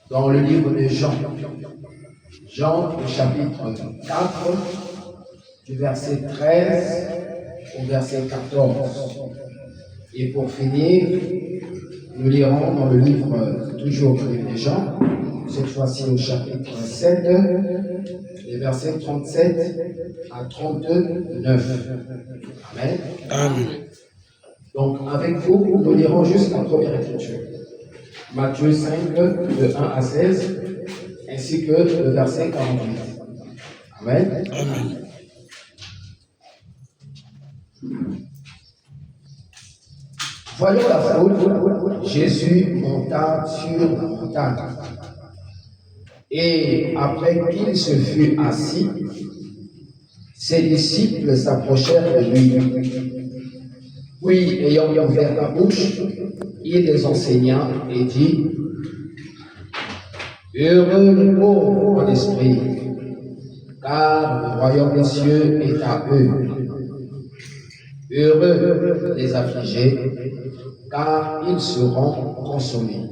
dans le livre de Jean. Jean, au chapitre 4, du verset 13 au verset 14. Et pour finir, nous lirons dans le livre, toujours dans le livre de Jean, cette fois-ci au chapitre 7, les versets 37 à 32, 9. Amen. Amen. Donc, avec vous, nous lirons juste la première écriture. Matthieu 5, de 1 à 16, ainsi que le verset 48. Amen. Amen. Voyant la foule, Jésus monta sur la montagne. Et après qu'il se fut assis, ses disciples s'approchèrent de lui. Puis, ayant ouvert la bouche, il les enseigna et dit: Heureux les pauvres en esprit, car le royaume des cieux est à eux. Heureux les affligés, car ils seront consolés.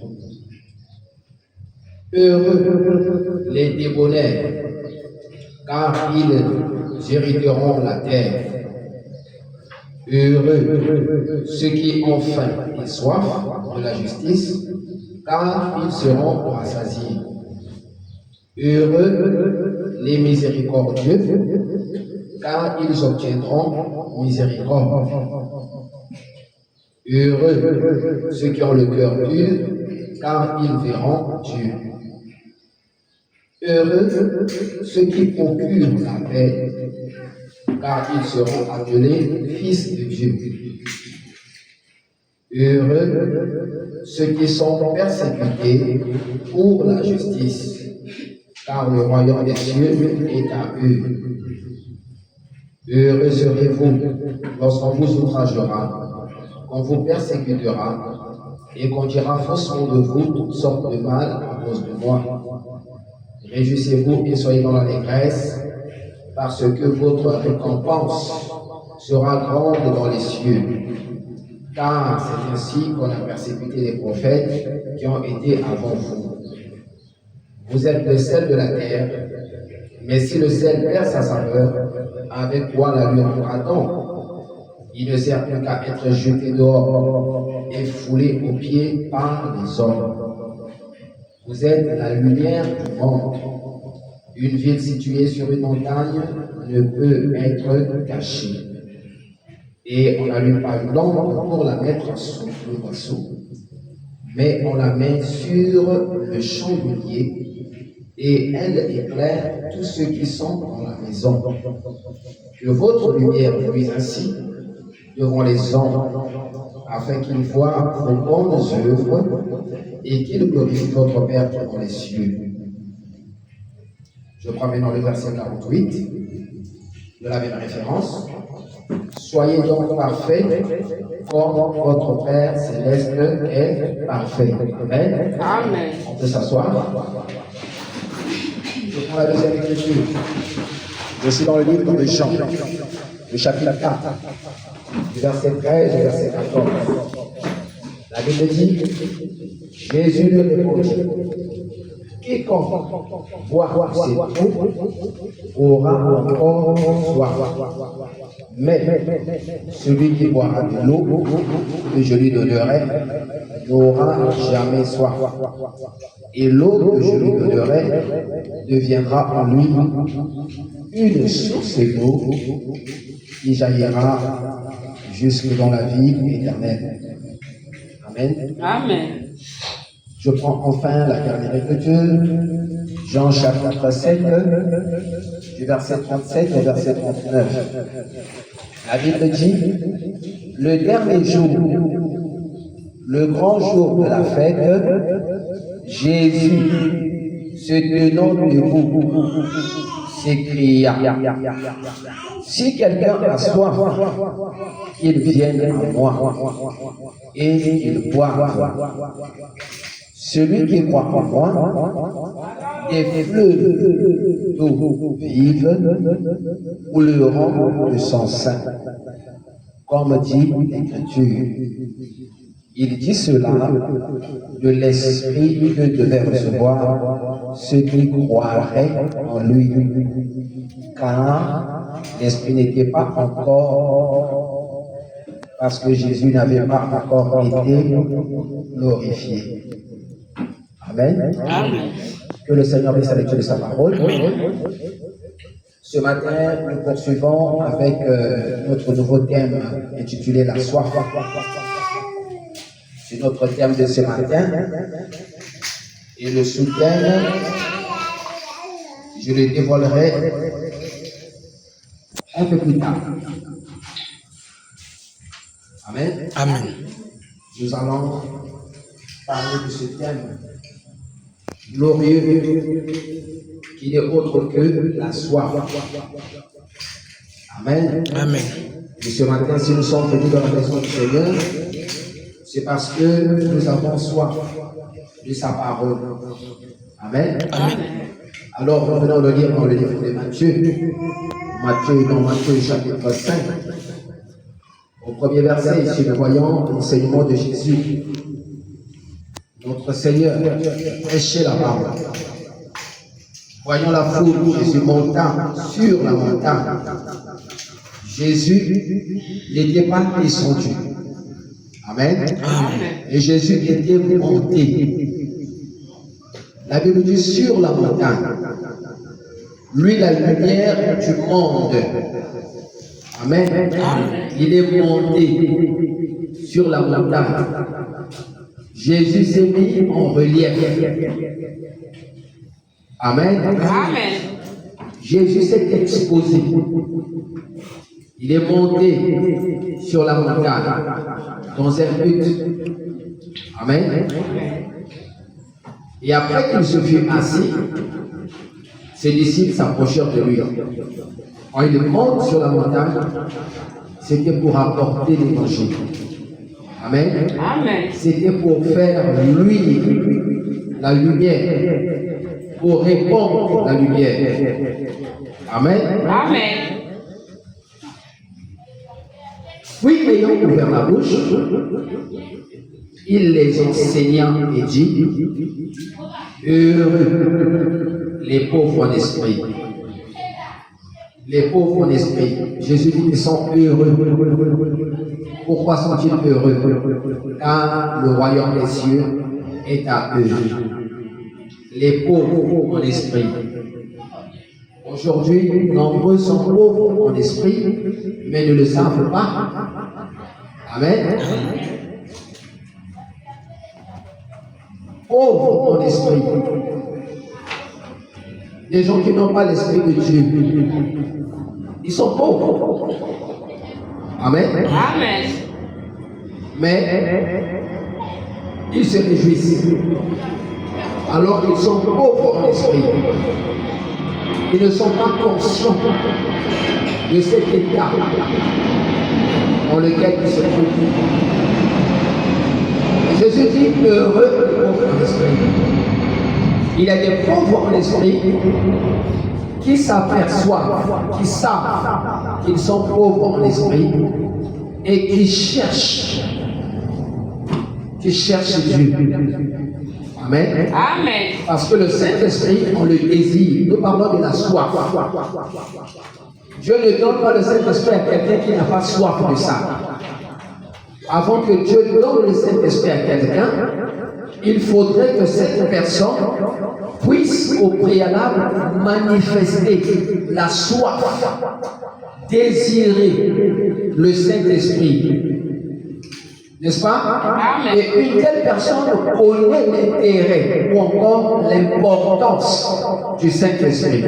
Heureux les débonnaires, car ils hériteront la terre. Heureux ceux qui ont faim et soif de la justice, car ils seront rassasiés. Heureux les miséricordieux, car ils obtiendront miséricorde. Heureux ceux qui ont le cœur dur, car ils verront Dieu. Heureux ceux qui procurent la paix, car ils seront appelés fils de Dieu. Heureux ceux qui sont persécutés pour la justice, car le royaume des cieux est à eux. Heureux serez-vous lorsqu'on vous outragera, qu'on vous persécutera, et qu'on dira faussement de vous toutes sortes de mal à cause de moi. Réjouissez-vous et soyez dans l'allégresse, parce que votre récompense sera grande dans les cieux. Car c'est ainsi qu'on a persécuté les prophètes qui ont été avant vous. Vous êtes le sel de la terre, mais si le sel perd sa saveur, avec quoi la lui rendra-t-on? Il ne sert plus qu'à être jeté dehors et foulé aux pieds par les hommes. Vous êtes la lumière du monde. Une ville située sur une montagne ne peut être cachée. Et on n'allume pas une lampe pour la mettre sous le boisseau, mais on la met sur le chandelier et elle éclaire tous ceux qui sont dans la maison. Que votre lumière luise ainsi devant les hommes, afin qu'ils voient vos bonnes œuvres et qu'ils glorifient votre Père qui est dans les cieux. Je prends maintenant le verset 48 de la même référence. Soyez donc parfaits comme votre Père céleste est parfait. Amen. Amen. On peut s'asseoir. Je prends la deuxième écriture. Je suis dans le livre de Jean, le chapitre 4, du verset 13 au verset 14. La Bible dit: Jésus lui répondit: quiconque boit cette eau aura encore soif. Mais celui qui boira de l'eau que je lui donnerai n'aura jamais soif. Et l'eau que je lui donnerai deviendra en lui une source d'eau qui jaillira jusque dans la vie éternelle. Amen. Amen. Je prends enfin la dernière écriture, Jean chapitre 7, du verset 37 au verset 39. La Bible dit: le dernier jour, le grand jour de la fête, Jésus, se tenant debout, s'écria: si quelqu'un a soif, qu'il vienne à moi, et qu'il boive. Celui qui croit en moi, des fleuves d'eau vive couleront de son sein, comme dit l'Écriture. Il dit cela de l'esprit que devaient recevoir ceux qui croiraient en lui, car l'esprit n'était pas encore, parce que Jésus n'avait pas encore été glorifié. Amen. Amen. Que le Seigneur bénisse la lecture de sa parole. Ce matin, nous poursuivons avec notre nouveau thème intitulé La soif. C'est notre thème de ce matin. Et le sous-thème, je le dévoilerai un peu plus tard. Amen. Amen. Nous allons parler de ce thème glorieux qui n'est autre que la soif. Amen. Amen. Et ce matin, si nous sommes venus dans la maison du Seigneur, c'est parce que nous avons soif de sa parole. Amen. Amen. Alors, revenons le lire dans le livre de Matthieu. Matthieu chapitre 5. Au premier verset, ici, nous voyons l'enseignement de Jésus. Notre Seigneur prêchait la parole. Voyons la foule, Jésus montant sur la montagne. Jésus n'était pas descendu. Amen. Amen. Et Jésus était monté. La Bible dit sur la montagne. Lui, la lumière du monde. Amen. Il est monté sur la montagne. Jésus s'est mis en relief. Amen. Amen. Jésus s'est exposé. Il est monté sur la montagne dans un but. Amen. Et après qu'il se fut assis, ses disciples s'approchèrent de lui. Quand il monte sur la montagne, c'était pour apporter l'évangile. Amen. Amen. C'était pour faire lui la lumière, pour répondre la lumière. Amen. Amen. Puis, ayant ouvert la bouche, il les enseigna et dit, heureux les pauvres en esprit. Les pauvres en esprit. Jésus dit qu'ils sont heureux. Pourquoi sont-ils heureux? Car le royaume des cieux est à eux. Les pauvres en esprit. Aujourd'hui, nombreux sont pauvres en esprit, mais ne le savent pas. Amen. Pauvres en esprit. Des gens qui n'ont pas l'esprit de Dieu. Ils sont pauvres. Amen. Amen. Mais ils se réjouissent. Alors ils sont pauvres en esprit. Ils ne sont pas conscients de cet état dans lequel ils se trouvent. Jésus dit heureux les pauvres en esprit. Il y a des pauvres en esprit qui s'aperçoivent, qui savent qu'ils sont pauvres en esprit et qui cherchent Dieu. Amen. Amen. Parce que le Saint-Esprit, on le désire. Nous parlons de la soif. Dieu ne donne pas le Saint-Esprit à quelqu'un qui n'a pas soif de ça. Avant que Dieu donne le Saint-Esprit à quelqu'un, il faudrait que cette personne puisse au préalable manifester la soif, désirer le Saint-Esprit. N'est-ce pas? Amen. Et une telle personne connaît l'intérêt ou encore l'importance du Saint-Esprit.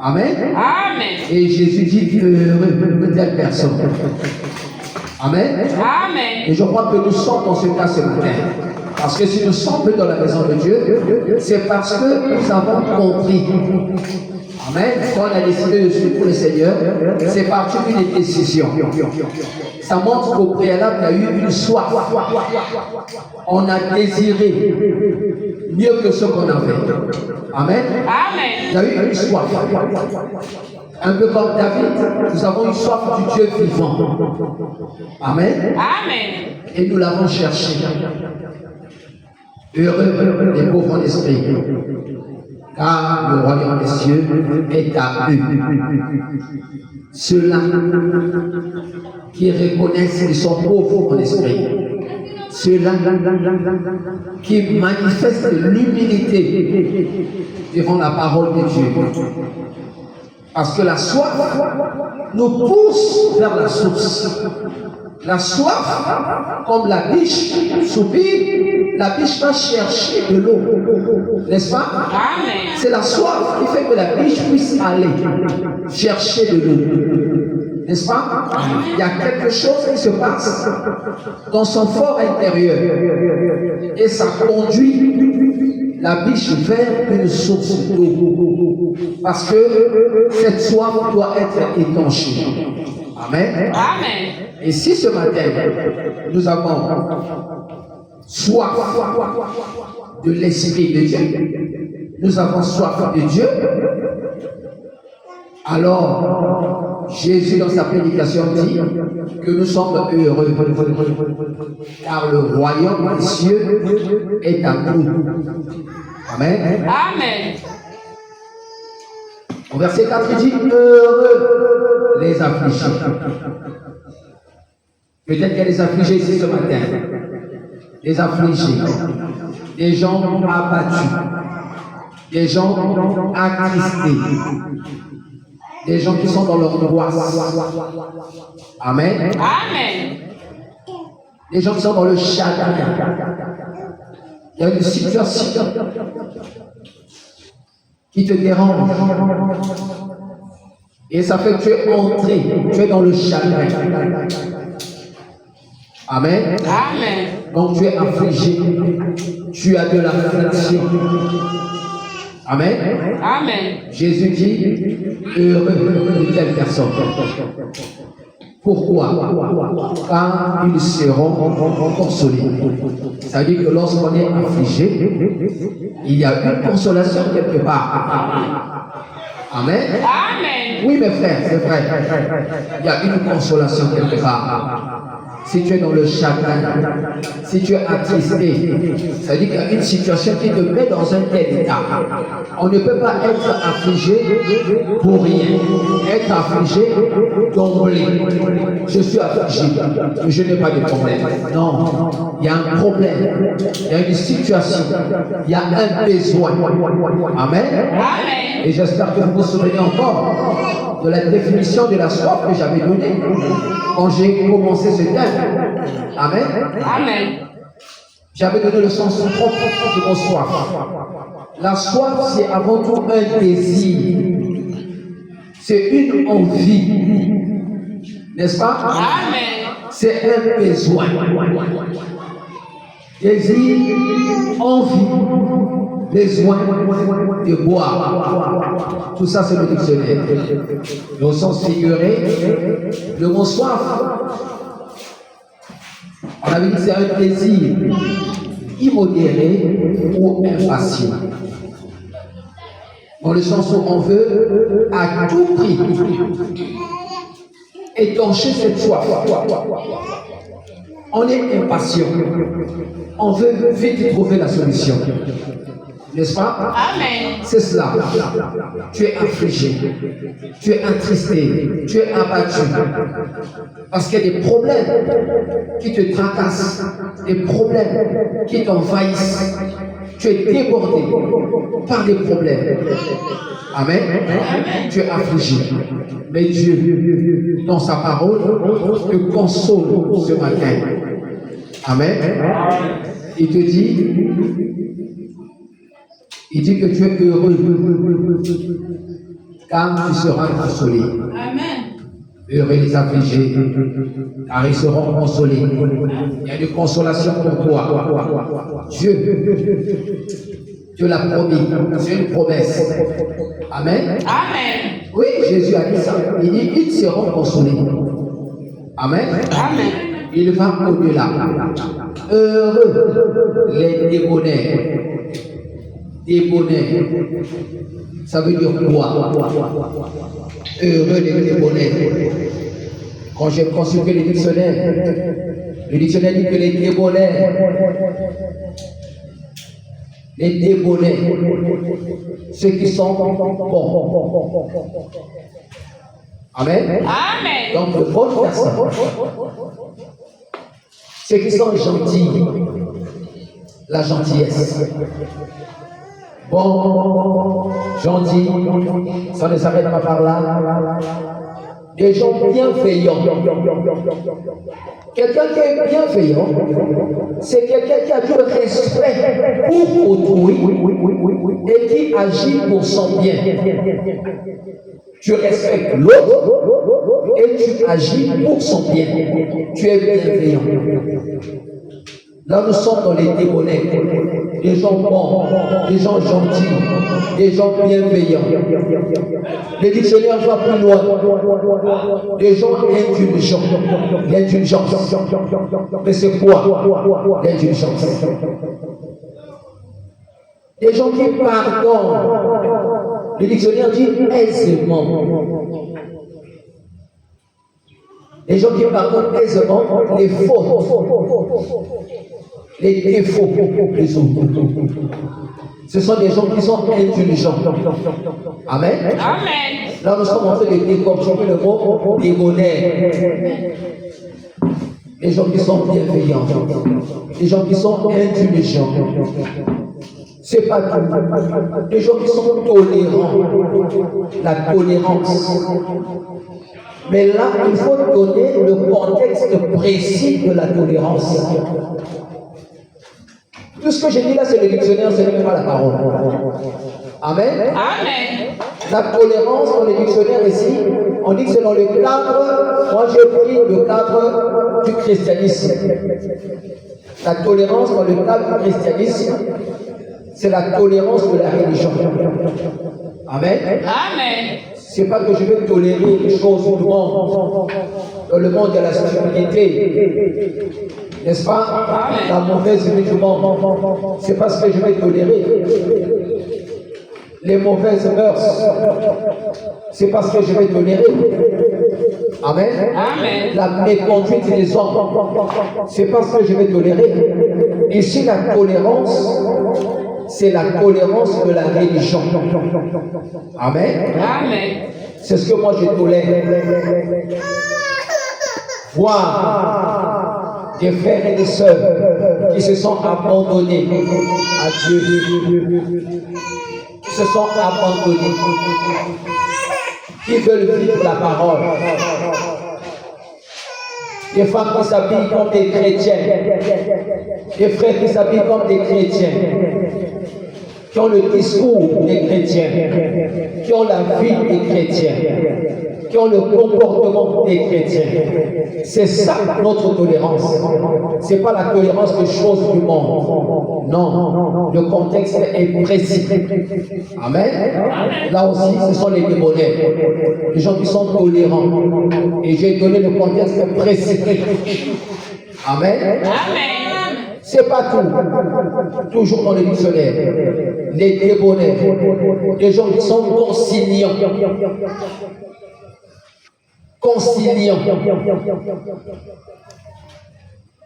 Amen. Amen. Et Jésus dit heureux de telle personne. Amen. Amen. Et je crois que nous sommes dans ce cas ce matin. Parce que si nous sommes dans la maison de Dieu, c'est parce que nous avons compris. Amen. Quand on a décidé de suivre le Seigneur, c'est parti d'une décision. Ça montre qu'au préalable, il y a eu une soif. On a désiré mieux que ce qu'on avait. Amen. Amen. Il y a eu une soif. Un peu comme David, nous avons eu soif du Dieu vivant. Amen. Amen. Et nous l'avons cherché. Heureux les pauvres en esprit, car le royaume des cieux est à eux. Ceux-là qui reconnaissent qu'ils sont pauvres en esprit, ceux-là qui manifestent l'humilité devant la parole de Dieu. Parce que la soif nous pousse vers la source. La soif, comme la biche soupire, la biche va chercher de l'eau. N'est-ce pas? Amen. C'est la soif qui fait que la biche puisse aller chercher de l'eau. N'est-ce pas? Il y a quelque chose qui se passe dans son fort intérieur. Et ça conduit la biche vers une source d'eau. Parce que cette soif doit être étanchée. Amen. Amen. Et si ce matin, nous avons soif de l'Esprit de Dieu, nous avons soif de Dieu, alors Jésus dans sa prédication dit que nous sommes heureux, car le royaume des cieux est à nous. Amen. Amen. Au verset 4, il dit heureux les affligés. Peut-être qu'il y a des affligés ici ce matin. Des affligés. Des gens abattus. Des gens attristés. Des gens qui sont dans leur angoisse. Amen. Amen. Des gens qui sont dans le chagrin. Il y a une situation qui te dérange. Et ça fait que tu es entré, tu es dans le chagrin. Amen. Amen. Donc tu es affligé, tu as de l'affliction. Amen. Amen. Jésus dit, heureux de telle personne. Pourquoi? Car ils seront consolés. Ça veut dire que lorsqu'on est affligé, il y a une consolation quelque part. Amen. Amen. Oui, mes frères, c'est vrai. Il y a une consolation quelque part. Si tu es dans le chagrin, si tu es attristé, ça veut dire qu'il y a une situation qui te met dans un tel état. On ne peut pas être affligé pour rien. Être affligé d'emblée. Je suis affligé, mais je n'ai pas de problème. Non, il y a un problème. Il y a une situation. Il y a un besoin. Amen. Amen. Et j'espère que vous vous souvenez encore de la définition de la soif que j'avais donnée quand j'ai commencé ce thème. Amen. Amen. J'avais donné le sens propre de mon soif. La soif, c'est avant tout un désir. C'est une envie. N'est-ce pas? Amen. C'est un besoin. Désir, envie, besoin de boire. Tout ça, c'est le dictionnaire. Et au sens figuré, le mot soif, on avait dit que c'est un désir immodéré ou impatient. Dans le sens où on veut à tout prix étancher cette soif. On est impatient. On veut vite trouver la solution. N'est-ce pas? Amen. C'est cela. Tu es affligé. Tu es attristé. Tu es abattu. Parce qu'il y a des problèmes qui te tracassent. Des problèmes qui t'envahissent. Tu es débordé par des problèmes. Amen. Tu es affligé. Mais Dieu, dans sa parole, te console ce matin. Amen. Il te dit que tu es heureux, car tu seras consolé. Amen. Heureux les affligés, car ils seront consolés. Il y a une consolation pour toi. Dieu l'a promis, c'est une promesse. Amen. Amen. Oui, Jésus a dit ça. Il dit, ils seront consolés. Amen. Amen. Il va au-delà. Heureux les débonnaires. Ça veut dire quoi? Heureux les débonnés. Quand j'ai consulté le dictionnaire dit que les débonnés, ceux qui sont bons. Amen. Amen. Donc de bonnes personnes. Ceux qui sont gentils, la gentillesse. Bon, gentil, ça ne s'arrête pas par là. Des gens bienveillants. Quelqu'un qui est bienveillant, c'est quelqu'un qui a du respect pour autrui et qui agit pour son bien. Tu respectes l'autre et tu agis pour son bien. Tu es bienveillant. Là, nous sommes dans les débonnés, des gens bons, des gens gentils, des gens bienveillants. Le dictionnaire va plus loin. Des gens intelligents. L'intelligence. Mais c'est quoi l'intelligence? Des gens qui pardonnent. Le dictionnaire dit aisément. Les gens qui pardonnent aisément les fautes, les défauts des autres. Ce sont des gens qui sont intelligents. Amen. Amen. Là, nous sommes en train de décortiquer le mot débonnaire. Les gens qui sont bienveillants, les gens qui sont intelligents. C'est pas tout. Les gens qui sont tolérants. La tolérance. Mais là, il faut donner le contexte précis de la tolérance. Tout ce que j'ai dit là, c'est le dictionnaire, ce n'est pas la parole. Amen. Amen. La tolérance dans le dictionnaire ici, on dit que c'est dans le cadre, moi j'ai pris le cadre du christianisme. La tolérance dans le cadre du christianisme, c'est la tolérance de la religion. Amen. Amen. C'est pas que je vais tolérer les choses du monde. Dans le monde, il y a la stupidité. N'est-ce pas? Amen. La mauvaise vie du monde. C'est pas ce que je vais tolérer. Les mauvaises mœurs. C'est pas ce que je vais tolérer. Amen. Amen. La méconduite des hommes. C'est pas ce que je vais tolérer. Ici, la tolérance, c'est la tolérance de la religion. Amen. Amen. C'est ce que moi je tolère. Voir des frères et des sœurs qui se sont abandonnés à Dieu. Qui se sont abandonnés. Qui veulent vivre la parole. Des femmes qui s'habillent comme des chrétiens. Des frères qui s'habillent comme des chrétiens. Qui ont le discours des chrétiens. Qui ont la vie des chrétiens. Qui ont le comportement des chrétiens. C'est ça notre tolérance. Ce n'est pas la tolérance des choses du monde. Non, le contexte est précis. Amen. Là aussi, ce sont les débonnaires. Les gens qui sont tolérants. Et j'ai donné le contexte précis. Amen. Amen. C'est pas tout. Toujours dans le dictionnaire. Les débonnaires. Les gens qui sont conciliants. Conciliant.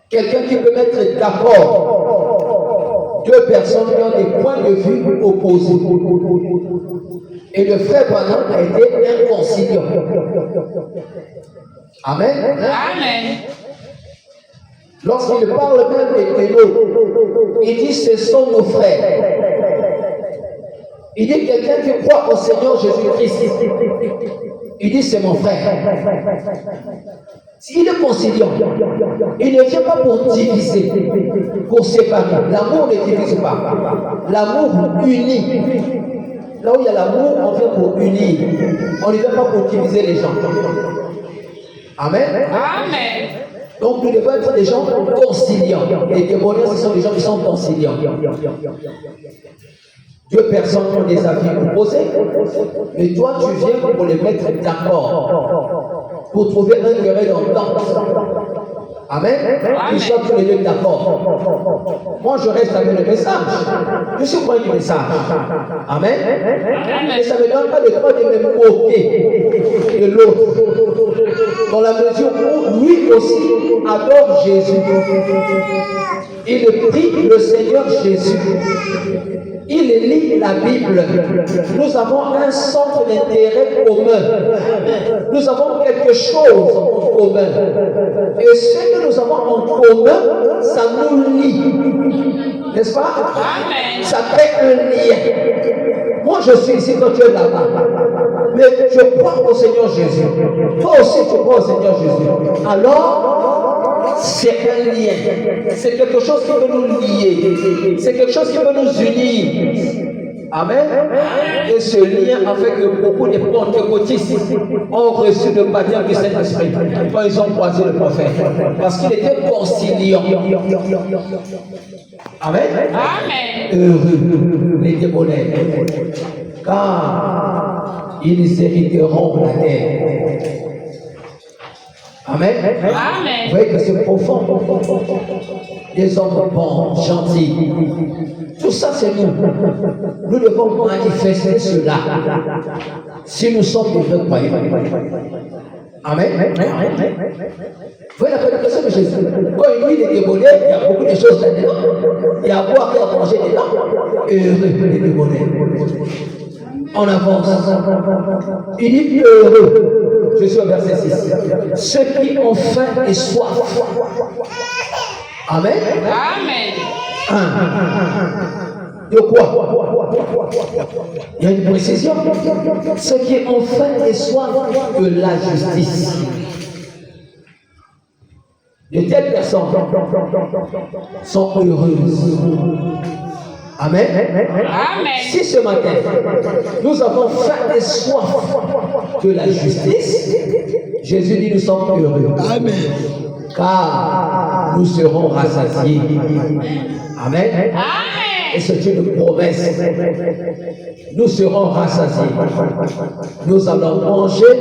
Quelqu'un qui peut mettre d'accord deux personnes qui ont des points de vue opposés. Et le frère Branham a été inconciliant. Amen. Amen. Lorsqu'il parle même des télos, il dit ce sont nos frères. Il dit quelqu'un qui croit au Seigneur Jésus-Christ. Il dit c'est mon frère. S'il est conciliant, il ne vient pas pour diviser, pour séparer. L'amour ne divise pas. L'amour unit. Là où il y a l'amour, on vient pour unir. On ne vient pas pour diviser les gens. Amen. Amen. Donc nous devons être des gens conciliants. Et les débonnaires, ce sont des gens qui sont conciliants. Deux personnes ont des avis opposés, mais toi tu viens pour les mettre d'accord, pour trouver un terrain d'entente. Amen. Nous sommes tous les deux d'accord. Moi, je reste avec le message. Je suis au point du message. Amen. Et ça ne me donne pas le droit de me moquer de l'autre. Dans la mesure où lui aussi adore Jésus. Il prie le Seigneur Jésus. Il lit la Bible. Nous avons un centre d'intérêt commun. Nous avons quelque chose en commun. Et ce que nous avons en commun, ça nous lie. N'est-ce pas? Amen. Ça crée un lien. Moi, je suis ici quand tu es là-bas. Mais je crois au Seigneur Jésus. Toi aussi, tu crois au Seigneur Jésus. Alors, c'est un lien. C'est quelque chose qui peut nous lier. C'est quelque chose qui peut nous unir. Amen. Et ce lien a fait que beaucoup de pentecôtistes ont reçu le baptême du Saint-Esprit quand ils ont croisé le prophète. Parce qu'il était conciliant. Amen. Amen. Heureux les démoniaques, car ils hériteront la terre. Amen. Amen. Vous voyez que c'est profond. Des hommes bons, gentils. Tout ça, c'est nous. Nous devons manifester cela. Si nous sommes des vrais croyants. Amen. Vous voyez la prédication de Jésus. Quand il dit les démoniaques, il y a beaucoup de choses là-dedans. Il y a à boire et à manger dedans. Heureux les démoniaques. On avance. Il dit heureux. Je suis au verset 6. Ceux qui ont faim et soif. Amen. Amen. De quoi? Il y a une précision. Ceux qui ont faim et soif de la justice. De telles personnes sont heureuses. Amen. Amen. Si ce matin, nous avons faim et soif de la justice, Jésus dit nous sommes heureux. Amen. Car nous serons rassasiés. Amen. Amen. Et c'est une promesse. Nous serons rassasiés. Nous allons manger,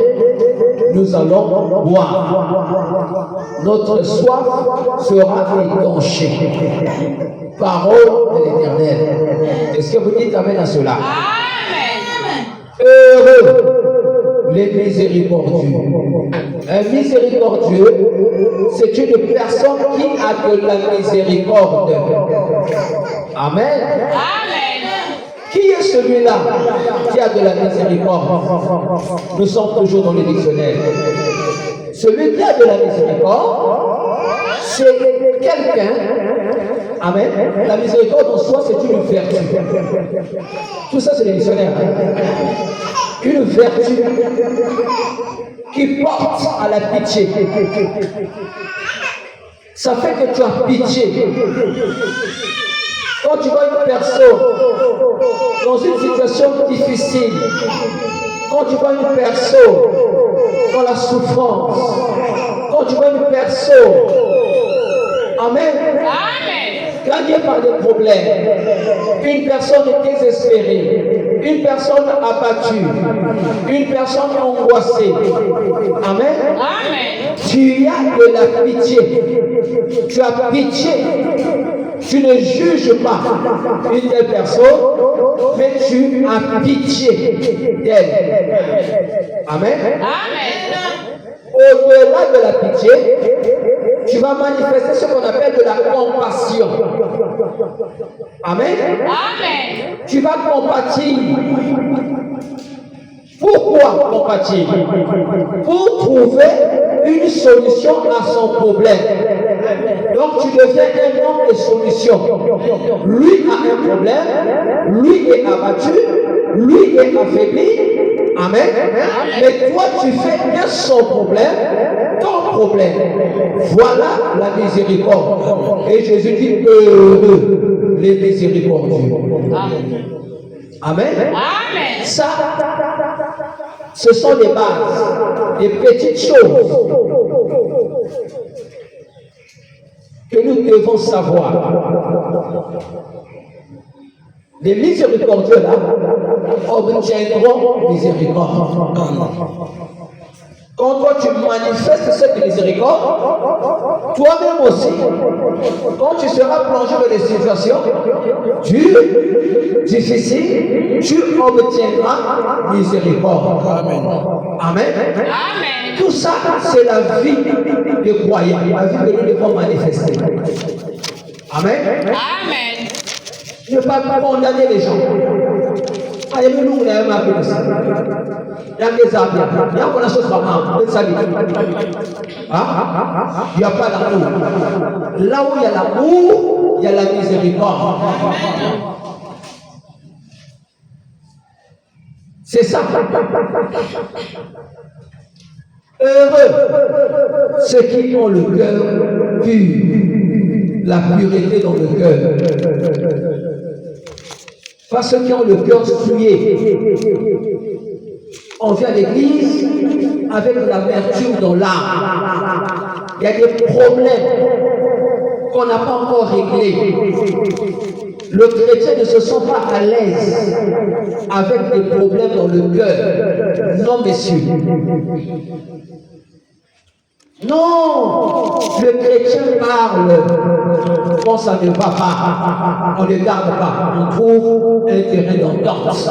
nous allons boire. Notre soif sera étanchée. Parole de l'Éternel. Est-ce que vous dites amen à cela? Amen. Heureux les miséricordieux. Un miséricordieux, c'est une personne qui a de la miséricorde. Amen. Amen. Qui est celui-là qui a de la miséricorde? Nous sommes toujours dans le dictionnaire. Celui qui a de la miséricorde, c'est quelqu'un. Amen. La miséricorde en soi, c'est une vertu. Tout ça, c'est le dictionnaire. Une vertu qui porte à la pitié. Ça fait que tu as pitié. Quand tu vois une personne dans une situation difficile, quand tu vois une personne dans la souffrance, quand tu vois une personne, amen, gagnée par des problèmes, une personne désespérée, une personne abattue, une personne angoissée, amen, tu as de la pitié, tu as pitié. Tu ne juges pas une telle personne, mais tu as pitié d'elle. Amen. Au-delà de la pitié, tu vas manifester ce qu'on appelle de la compassion. Amen. Tu vas compatir. Pourquoi compatir? Pour trouver une solution à son problème. Donc tu deviens un homme de solution. Lui a un problème, lui est abattu, lui est affaibli. Amen. Mais toi tu fais bien son problème, ton problème. Voilà la miséricorde. Et Jésus dit heureux les miséricordieux. Amen. Ça, ce sont des bases, des petites choses que nous devons savoir. Les miséricordieux là obtiendront miséricorde. Quand toi tu manifestes cette miséricorde, toi-même aussi, quand tu seras plongé dans des situations dures, difficiles, tu obtiendras miséricorde. Amen. Amen. Amen. Tout ça, c'est la vie des croyants, la vie que nous devons manifester. Amen. Amen. Ne pas condamner les gens. Il y a des choses il n'y a pas d'amour. Là où il y a l'amour, il y a la miséricorde. C'est ça. Heureux ceux qui ont le cœur pur, la pureté dans le cœur. Pas ceux qui ont le cœur souillé. On vient à l'église avec l'amertume dans l'âme. Il y a des problèmes qu'on n'a pas encore réglés. Le chrétien ne se sent pas à l'aise avec des problèmes dans le cœur. Non, messieurs. Non, le chrétien parle quand ça ne va pas, on ne garde pas, on trouve un terrain d'entente.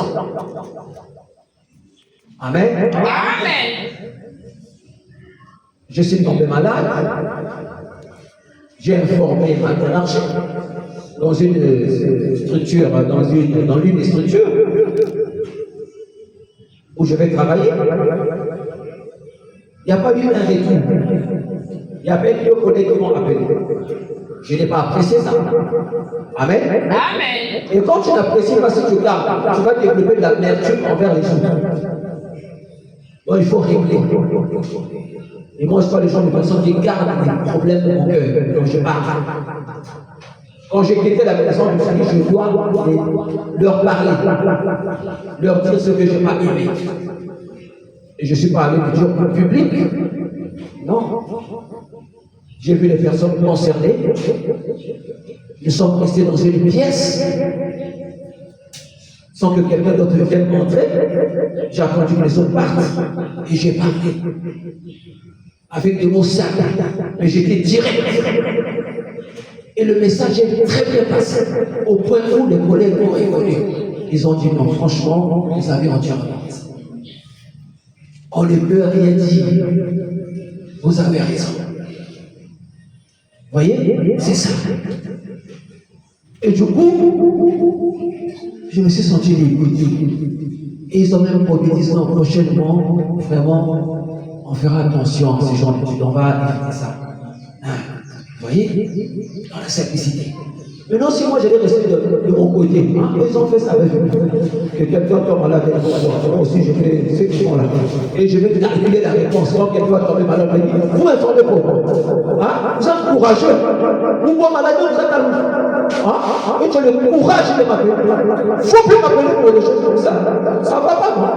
Amen. Amen. Je suis tombé malade, j'ai informé ma hiérarchie dans une structure, dans l'une des structures où je vais travailler. Il n'y a pas eu un retour. Il y a même deux collègues qui m'ont appelé. Je n'ai pas apprécié ça. Amen. Amen. Et quand tu n'apprécies pas ce que tu gardes, tu vas développer de l'amertume envers les autres. Donc il faut régler. Et moi, je vois les gens, des personnes qui gardent des problèmes dans mon cœur. Donc je parle. Quand j'ai quitté la maison du Seigneur, je dois leur parler, leur dire ce que je n'ai pas aimé. Et je ne suis pas allé dire au public. Non. J'ai vu les personnes concernées. Nous sommes restés dans une pièce sans que quelqu'un d'autre vienne entrer. J'ai attendu que les autres partent et j'ai parlé avec des mots simples. Mais j'étais direct. Et le message est très bien passé au point où les collègues m'ont rigolé. Ils ont dit non, franchement, vous avez entièrement raison. On ne peut rien dire. Vous avez raison. Vous voyez, c'est ça. Et du coup, je me suis senti dégoûté. Et ils ont même dit non, prochainement, vraiment, on fera attention à ces gens d'études, on va éviter ça. Vous voyez, dans la simplicité. Maintenant, si moi j'allais rester de mon côté, ils ont fait ça avec que quelqu'un tombe malade, moi aussi je fais ce qu'ils font là. Et je vais calculer la réponse. Quand quelqu'un tombe malade, vous m'informez pourquoi. Vous êtes courageux. Vous voyez malade, vous êtes à nous. Et tu as le courage de m'appeler. Il ne faut plus m'appeler pour des choses comme ça. Ça ne va pas, moi.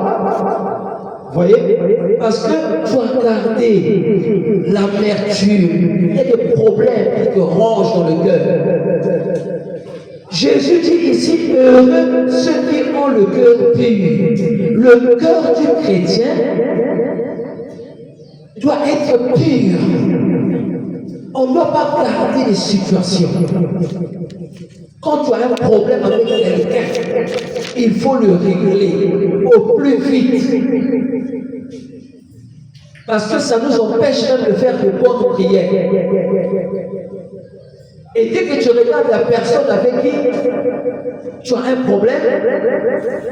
Vous voyez? Parce que tu dois garder l'amertume. Il y a des problèmes qui te rongent dans le cœur. Jésus dit ici, heureux ceux qui ont le cœur pur. Le cœur du chrétien doit être pur. On ne doit pas garder les situations. Quand tu as un problème avec quelqu'un, il faut le régler au plus vite. Parce que ça nous empêche même de faire de bonnes prières. Et dès que tu regardes la personne avec qui tu as un problème,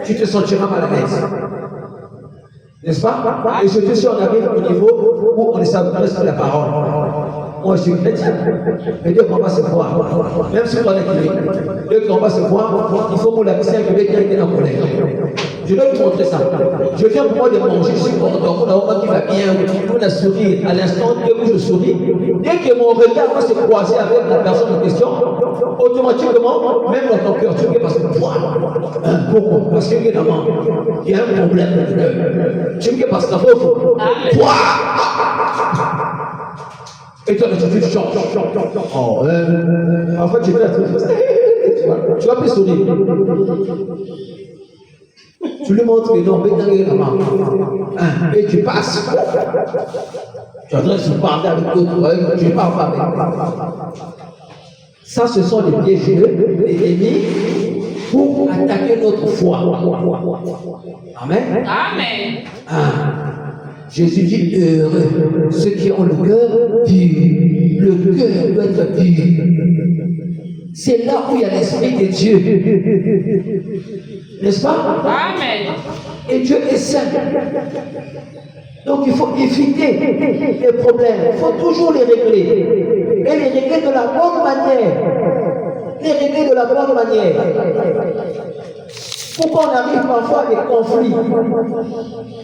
tu te sentiras mal à l'aise. N'est-ce pas? Et je te suis, on arrive au niveau où on s'adresse à la parole. Moi, je suis chrétien. Mais Dieu qu'on va se voir. Même si on est chrétien, Dieu qu'on va se voir, il faut qu'on la puisse que quelqu'un qui est dans mon collègue. Je vais vous montrer ça. Je viens pour moi de manger, je suis content. Mon qui va bien, on a souri. À l'instant où je souris, dès que mon regard va se croiser avec la personne en question, automatiquement, même dans ton cœur, tu me parce que pourquoi? Parce qu'il y a un problème dans le cœur. Tu me dis parce qu'il faut. Et toi, tu chantes. En fait, j'ai fait la truc. Tu vas plus sourire. Tu lui montres que non, et tu passes. Tu es en train de se parler avec d'autres, tu ne parles pas avec. Ça, ce sont les pièges de l'ennemi pour attaquer notre foi. Amen. Amen. Jésus dit heureux ceux qui ont le cœur pur. Le cœur doit être pur. C'est là où il y a l'Esprit de Dieu. N'est-ce pas? Amen. Et Dieu est saint. Donc il faut éviter les problèmes. Il faut toujours les régler. Et les régler de la bonne manière. Les régler de la bonne manière. Pourquoi on arrive parfois à des conflits?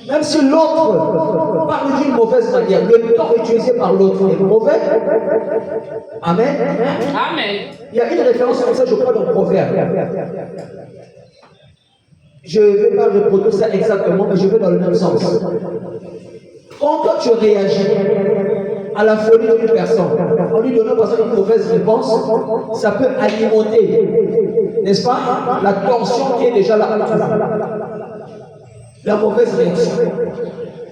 Même si l'autre parle d'une mauvaise manière, le temps utilisé par l'autre est mauvais. Amen. Amen. Il y a une référence comme ça, je crois, dans le Proverbe. Je ne vais pas reproduire ça exactement, mais je vais dans le même sens. Quand toi tu réagis à la folie d'une personne, en lui donnant par exemple une mauvaise réponse, ça peut alimenter, n'est-ce pas, la tension qui est déjà là. La mauvaise réaction.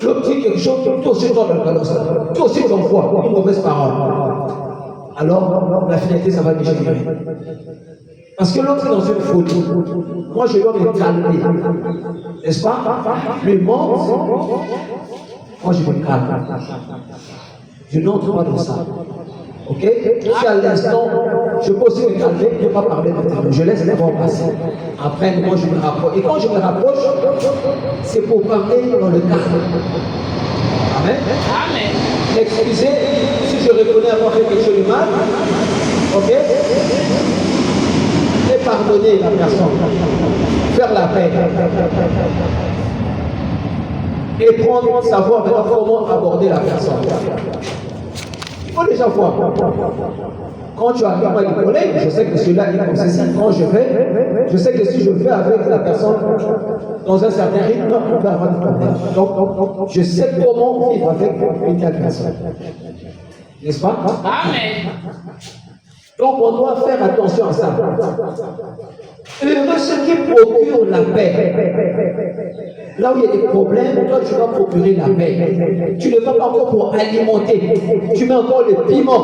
L'autre dit quelque chose, toi aussi toi aussi tu envoies une mauvaise parole. Alors, la finalité, ça va dégénérer. Parce que l'autre est dans une folie. Moi, je dois me calmer. N'est-ce pas? Lui monte. Moi, je me calme. Je n'entre pas dans ça. Ok? Si à l'instant, je peux aussi me calmer, ne pas parler de terme. Je laisse les gens passer. Après, moi, je me rapproche. Et quand je me rapproche, c'est pour parler dans le calme. Amen. Amen. M'excuser si je reconnais avoir fait quelque chose de mal. Ok? Et pardonner la personne. Faire la paix. Et prendre, savoir maintenant comment aborder la personne. Il faut déjà voir. Quand tu arrives avec des collègues, je sais que celui-là est comme ceci. Quand je fais, je sais que si je fais avec la personne dans un certain rythme, on peut avoir des problèmes. Donc, je sais comment vivre avec une telle personne. N'est-ce pas? Amen. Donc, on doit faire attention à ça. Heureux ceux qui procurent la paix. Là où il y a des problèmes, toi tu vas procurer la paix. Tu ne vas pas encore pour alimenter. Tu mets encore le piment.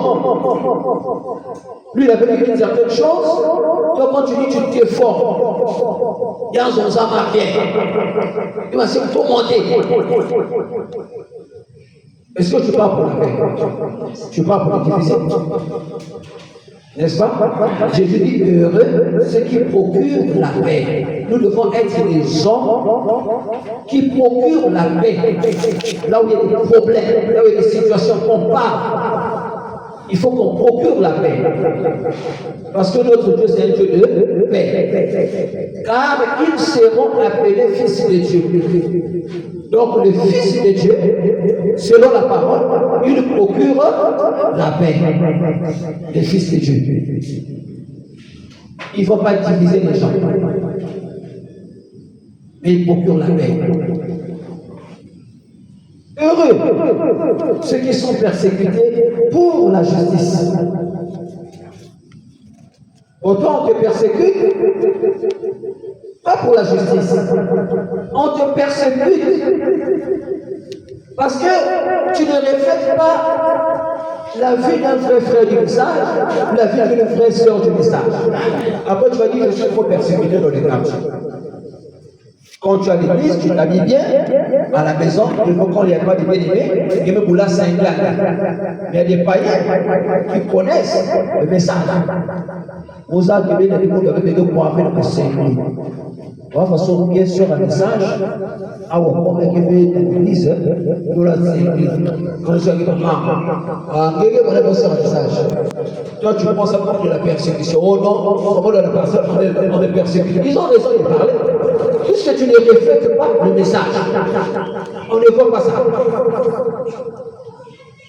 Lui, il avait dit une certaine chose. Toi, quand tu dis tu t'es fort, il y a un zonza marqué. Il va se monter. Est-ce que tu pars pour la paix? Tu pars pour le difficile? N'est-ce pas? Jésus dit heureux ceux qui procurent la paix. Nous devons être des gens qui procurent la paix. Là où il y a des problèmes, là où il y a des situations qu'on part, il faut qu'on procure la paix. Parce que notre Dieu, c'est un Dieu de paix. Car ils seront appelés fils de Dieu. Donc le Fils de Dieu, selon la parole, il procure la paix. Le Fils de Dieu. Il ne faut pas diviser les gens. Mais il procure la paix. Heureux ceux qui sont persécutés pour la justice. Autant on te persécute, pas pour la justice. On te persécute parce que tu ne reflètes pas la vie d'un vrai frère du message, la vie d'une vraie sœur du message. Après tu vas dire, je suis trop persécuté dans les quartiers. Quand tu as l'église, tu t'habilles bien, à la maison, quand il n'y a pas de bien-aimés, il y a même là 5 ans. Mais il y a des païens qui connaissent le message. Vous avez des gens qui ont des pour faire le Seigneur. De toute façon, bien sûr, un message, à vous promet qu'il y a une église, nous la église. Quand je suis avec ton maman, quelqu'un va passer un message. Toi, tu penses à part de la persécution. Oh non, comment la personne, on est persécuté. Ils ont raison de parler. Puisque tu ne reflètes pas le message, on ne voit pas ça.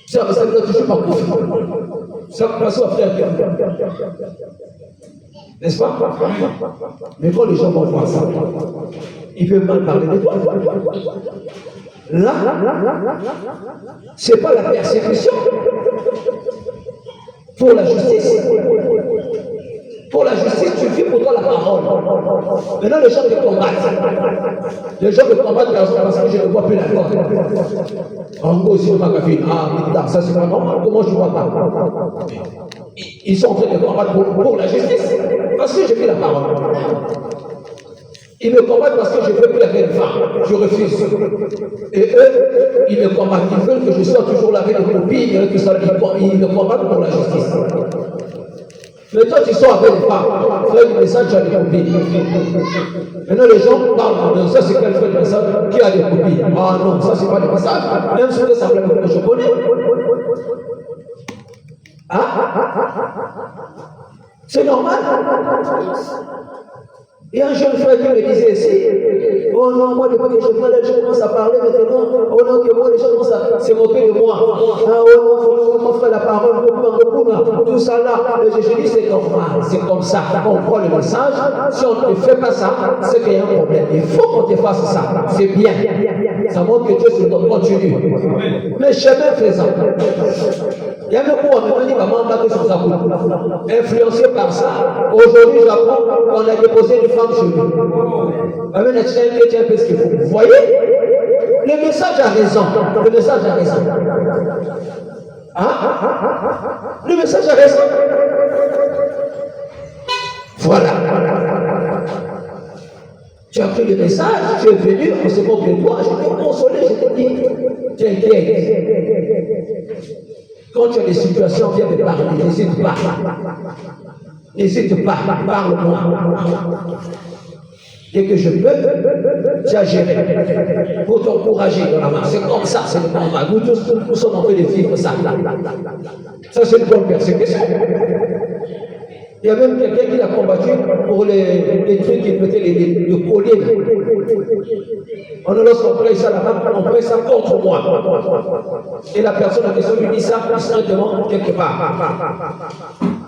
Ça ne doit toujours pas confier. Ça passe à faire. N'est-ce pas? Mais quand les gens vont voir ça, ils peuvent mal parler de toi. Là, ce n'est pas la persécution pour la justice. Pour la justice, tu vis pour toi la parole. Maintenant, les gens te combattent. Les gens te combattent parce que je ne vois plus la foi. En gros, aussi, ma café, ça c'est pas normal. Comment je ne vois pas? Ils sont en train de combattre pour la justice. Parce que je vis la parole. Ils me combattent parce que je ne veux plus avec une femme. Je refuse. Et eux, ils me combattent. Ils veulent que je sois toujours là avec des copines. Ils me combattent pour la justice. Mais toi, tu sors avec les femmes. Fais du message, tu as des copines. Maintenant, les gens parlent de ça, c'est quel fait de message qui a des copines. Ah non, ça, c'est pas des messages. Même si ça me que je connais. C'est normal. Il y a un jeune frère qui me disait ici, oh non, moi, depuis que je vois les gens commencent à parler maintenant, oh non, que moi, les gens commencent à se moquer de moi. Ah, oh non, faut faire la parole, tout ça là. Et je dis, c'est normal, c'est comme ça. On prend le message, si on ne fait pas ça, c'est qu'il y a un problème. Il faut qu'on te fasse ça, c'est bien. Ça montre que Dieu se continue. Mais chemin faisant, il y a même pour on me dit, maman, on va que sans amour. Influencé par ça, aujourd'hui, j'apprends qu'on a déposé une femme chez nous. Amen, tiens un peu ce qu'il faut. Vous voyez? Le message a raison. Le message a raison. Le message a raison. Voilà. Tu as pris le message, tu es venu, on se moque de toi, je t'ai consolé, je t'ai dit, t'inquiète. Quand tu as des situations, viens me parler, n'hésite pas. N'hésite pas, parle-moi. Dès que je peux, j'agirai pour t'encourager dans la main. C'est comme ça, c'est le combat. Nous tous, nous sommes en train de vivre ça. Ça, c'est une bonne persécution. Il y a même quelqu'un qui l'a combattu pour les trucs qui mettaient le collier. Lorsqu'on prête ça là-bas, on prête ça contre moi. Et la personne en question lui dit ça discrètement quelque part.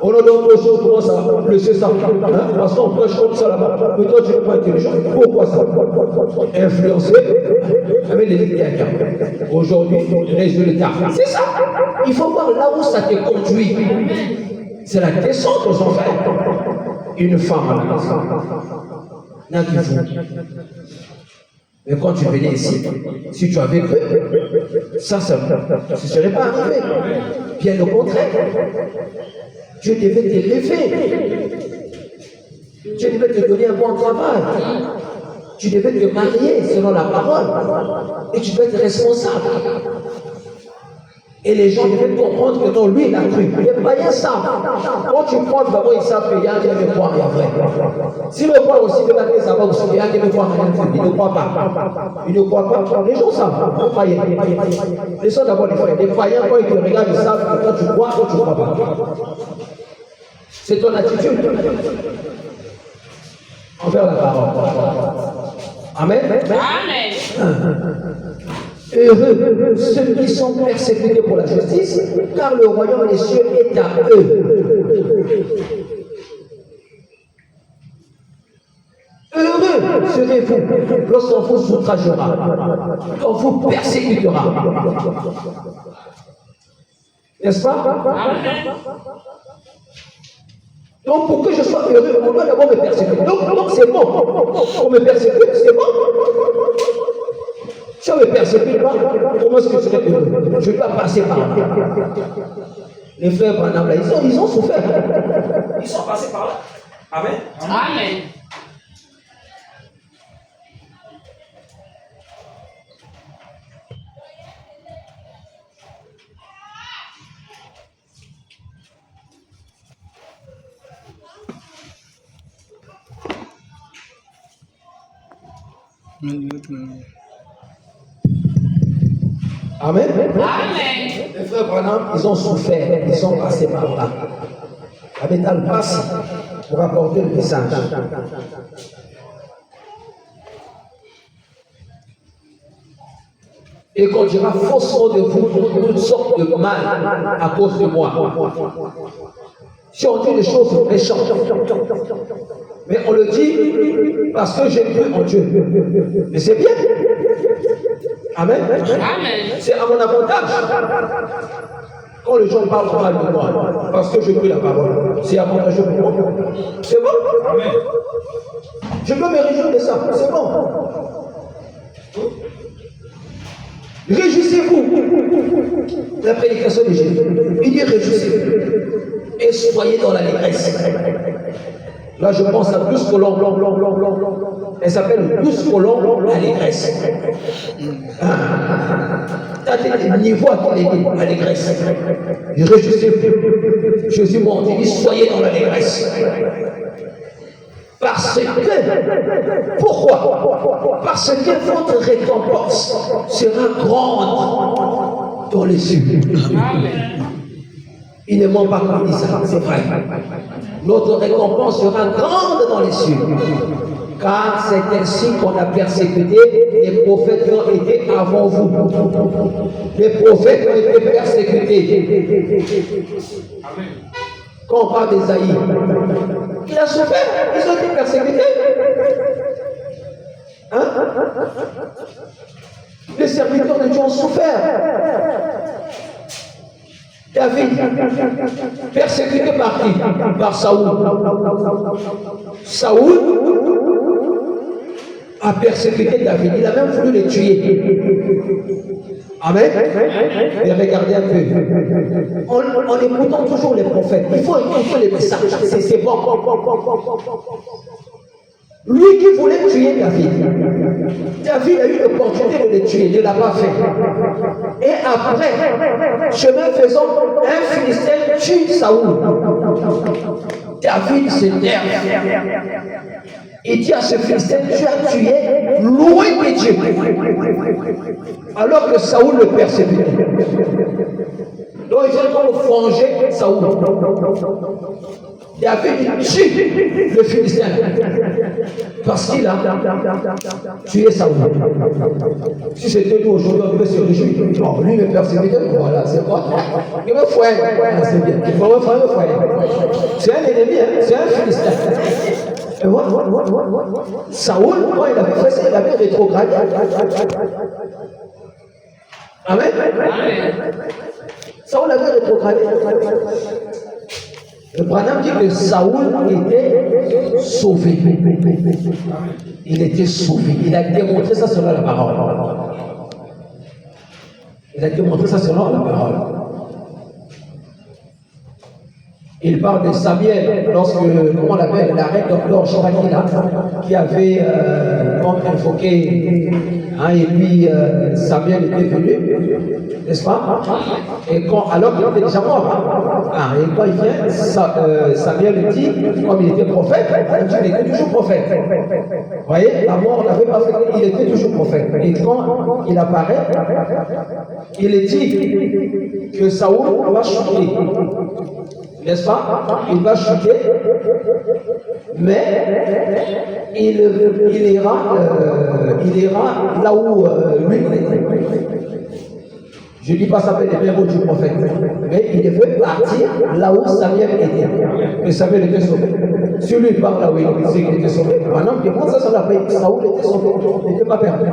On a donc chose commence à laisser ça. Parce qu'on prêche comme ça là-bas. Mais toi, tu n'es pas intelligent. Pourquoi ça? Influencé avec les dictateurs. Aujourd'hui, résultat. C'est ça. Il faut voir là où ça te conduit. C'est la descente aux enfers. Une femme à la maison. Mais quand tu venais ici, si tu avais cru, ça ne serait pas arrivé. Bien au contraire. Dieu devait t'élever. Dieu devait te donner un bon travail. Tu devais te marier selon la parole. Et tu devais être responsable. Et les gens devaient comprendre que non, lui, il a cru. Les païens savent. Quand tu crois d'abord, ils savent qu'il y a un Dieu de croire et vrai. Si le croit aussi, de la ça va aussi, il y a un Dieu de croire et vrai. Il ne croit pas. Il ne croit pas. Les gens savent. Les païens. Les gens d'abord, les frères. Les païens, quand ils te regardent, ils savent que quand tu crois, quand tu ne crois pas. C'est ton attitude envers la parole. Amen. Amen. Heureux ceux qui sont persécutés pour la justice, car le royaume des cieux est à eux. Heureux serez-vous lorsqu'on vous outragera, qu'on vous persécutera. N'est-ce pas? Amen. Donc pour que je sois heureux, on doit d'abord me persécuter. Donc c'est bon. On me persécute, c'est bon. Si on ne me persécute pas, comment est-ce que je serai heureux? Je dois passer par là. Les frères Branham, là, ils ont souffert. Ils sont passés par là. Amen. Amen. Amen. Amen. Les frères Branham, ils ont souffert, ils sont passés par là. Avec Al-Pass pour apporter le message. Et qu'on dira faussement de vous toutes sortes de mal à cause de moi. Si on dit des choses méchantes, mais on le dit parce que j'ai cru en Dieu. Mais c'est bien. Amen. Amen. C'est à mon avantage. Quand les gens parlent mal de moi, parce que je prie la parole, c'est avantageux pour moi. C'est bon? Je peux me réjouir de ça. C'est bon. Réjouissez-vous. La prédication de Jésus. Il dit réjouissez-vous. Et soyez dans l'allégresse. Là, je pense à 12 colons blanc. Elle s'appelle 12 colons allégresse. T'as des niveaux à l'allégresse. Réjouissez-vous. Jésus m'a dit, soyez dans l'allégresse. Parce que, pourquoi? Parce que votre récompense sera grande dans les cieux. Il ne ment pas quand il dit ça, c'est vrai. Notre récompense sera grande dans les cieux. Car c'est ainsi qu'on a persécuté les prophètes qui ont été avant vous. Les prophètes ont été persécutés. Quand on parle d'Ésaïe, il a souffert, ils ont été persécutés. Hein? Les serviteurs de Dieu ont souffert. David, persécuté par qui? Par Saoul. Saoul a persécuté David. Il a même voulu le tuer. Amen. Et regardez un peu. En écoutant toujours les prophètes, il faut écouter les messages. C'est bon. Lui qui voulait tuer David, David a eu l'opportunité de le tuer, il ne l'a pas fait. Et après, chemin faisant, un Philistin tue Saoul. David s'énerve. Il dit à ce Philistin, tu as tué loin de Dieu. Alors que Saoul le persécutait. Donc il vient pour venger Saoul. David tue le Philistin parce qu'il a tué Saoul. Si c'était nous aujourd'hui, on devait se réjouir. Non, lui me persécutait, voilà, c'est quoi? Il me fouette, c'est bien. Il faut me fouet. C'est un ennemi, c'est un Philistin. Et voilà. Saoul, quand il avait fait ça, il avait rétrogradé. Amen. Saoul avait rétrogradé. Le Branham dit que Saoul était sauvé. Il était sauvé. Il a démontré ça selon la parole. Il a démontré ça selon la parole. Il parle de Samuel, lorsque, comment on l'appelle, la reine d'Or Shebakila, qui avait invoqué, et puis Samuel était venu, n'est-ce pas? Et alors qu'il était déjà mort, et quand il vient, Samuel dit, comme il était prophète, il était toujours prophète. Vous voyez, la mort n'avait pas fait, il était toujours prophète. Et quand il apparaît, il dit que Saoul va chuter. N'est-ce pas? Il va chuter, mais il ira là où lui était. Je ne dis pas ça peut être les mots du prophète, mais il devait partir là où Samuel était. Mais Samuel était sauvé. Si lui part là où il disait qu'il était sauvé, maintenant, comment ça l'a fait? Saoul était sauvé, il n'était pas perdu.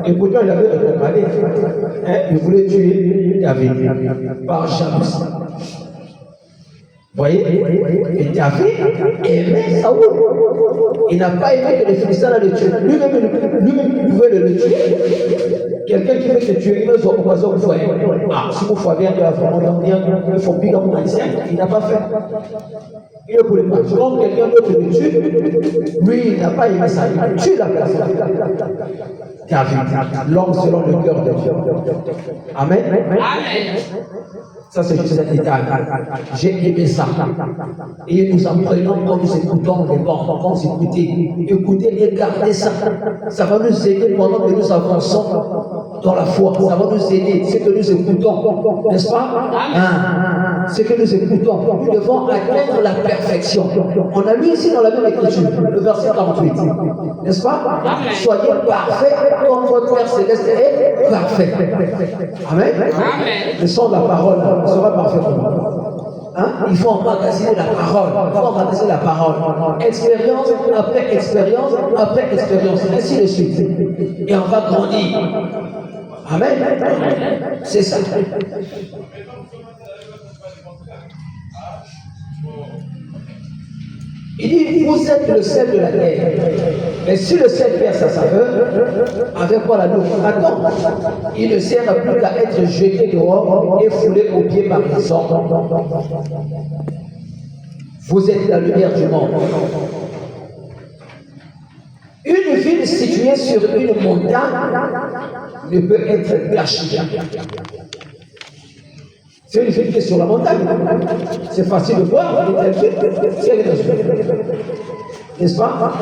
Et pourtant, il avait rétrogradé. Il voulait tuer David par jalousie. Vous voyez? Et David aimait Saoul. Il n'a pas aimé que les Philistins le tuent. Lui-même, il pouvait le tuer. Quelqu'un qui veut te tuer, il veut son oiseau, vous voyez. Si vous voyez bien, il faut bien comme haïtien. Il n'a pas fait. Il ne voulait pas. Quand quelqu'un d'autre le tue, lui, il n'a pas aimé ça. Il tue la personne. David, l'homme selon le cœur de Dieu. Amen. Amen. Ça, c'est juste un détail. J'ai aimé ça. Et nous apprenons quand nous écoutons les bancs, quand vous écoutez et gardez ça. Ça va nous aider pendant que nous avançons dans la foi. Ça va nous aider. C'est que nous écoutons, n'est-ce pas? C'est que nous écoutons. Nous devons atteindre la perfection. On a lu ici dans la même écriture, le verset 48. N'est-ce pas? Soyez parfaits comme votre Père Céleste est parfait. Amen. Le son de la parole sera parfait pour nous. Il faut emmagasiner la parole. Il faut emmagasiner la parole. Expérience après expérience après expérience. Ainsi de suite. Et on va grandir. Amen. C'est ça. Il dit, vous êtes le sel de la terre. Mais si le sel perd sa saveur, avec quoi la nourriture? Attends, il ne sert plus qu'à être jeté dehors et foulé aux pieds par les hommes. Vous êtes la lumière du monde. Une ville située sur une montagne ne peut être cachée. C'est une ville qui est sur la montagne. C'est facile de voir. N'est-ce pas?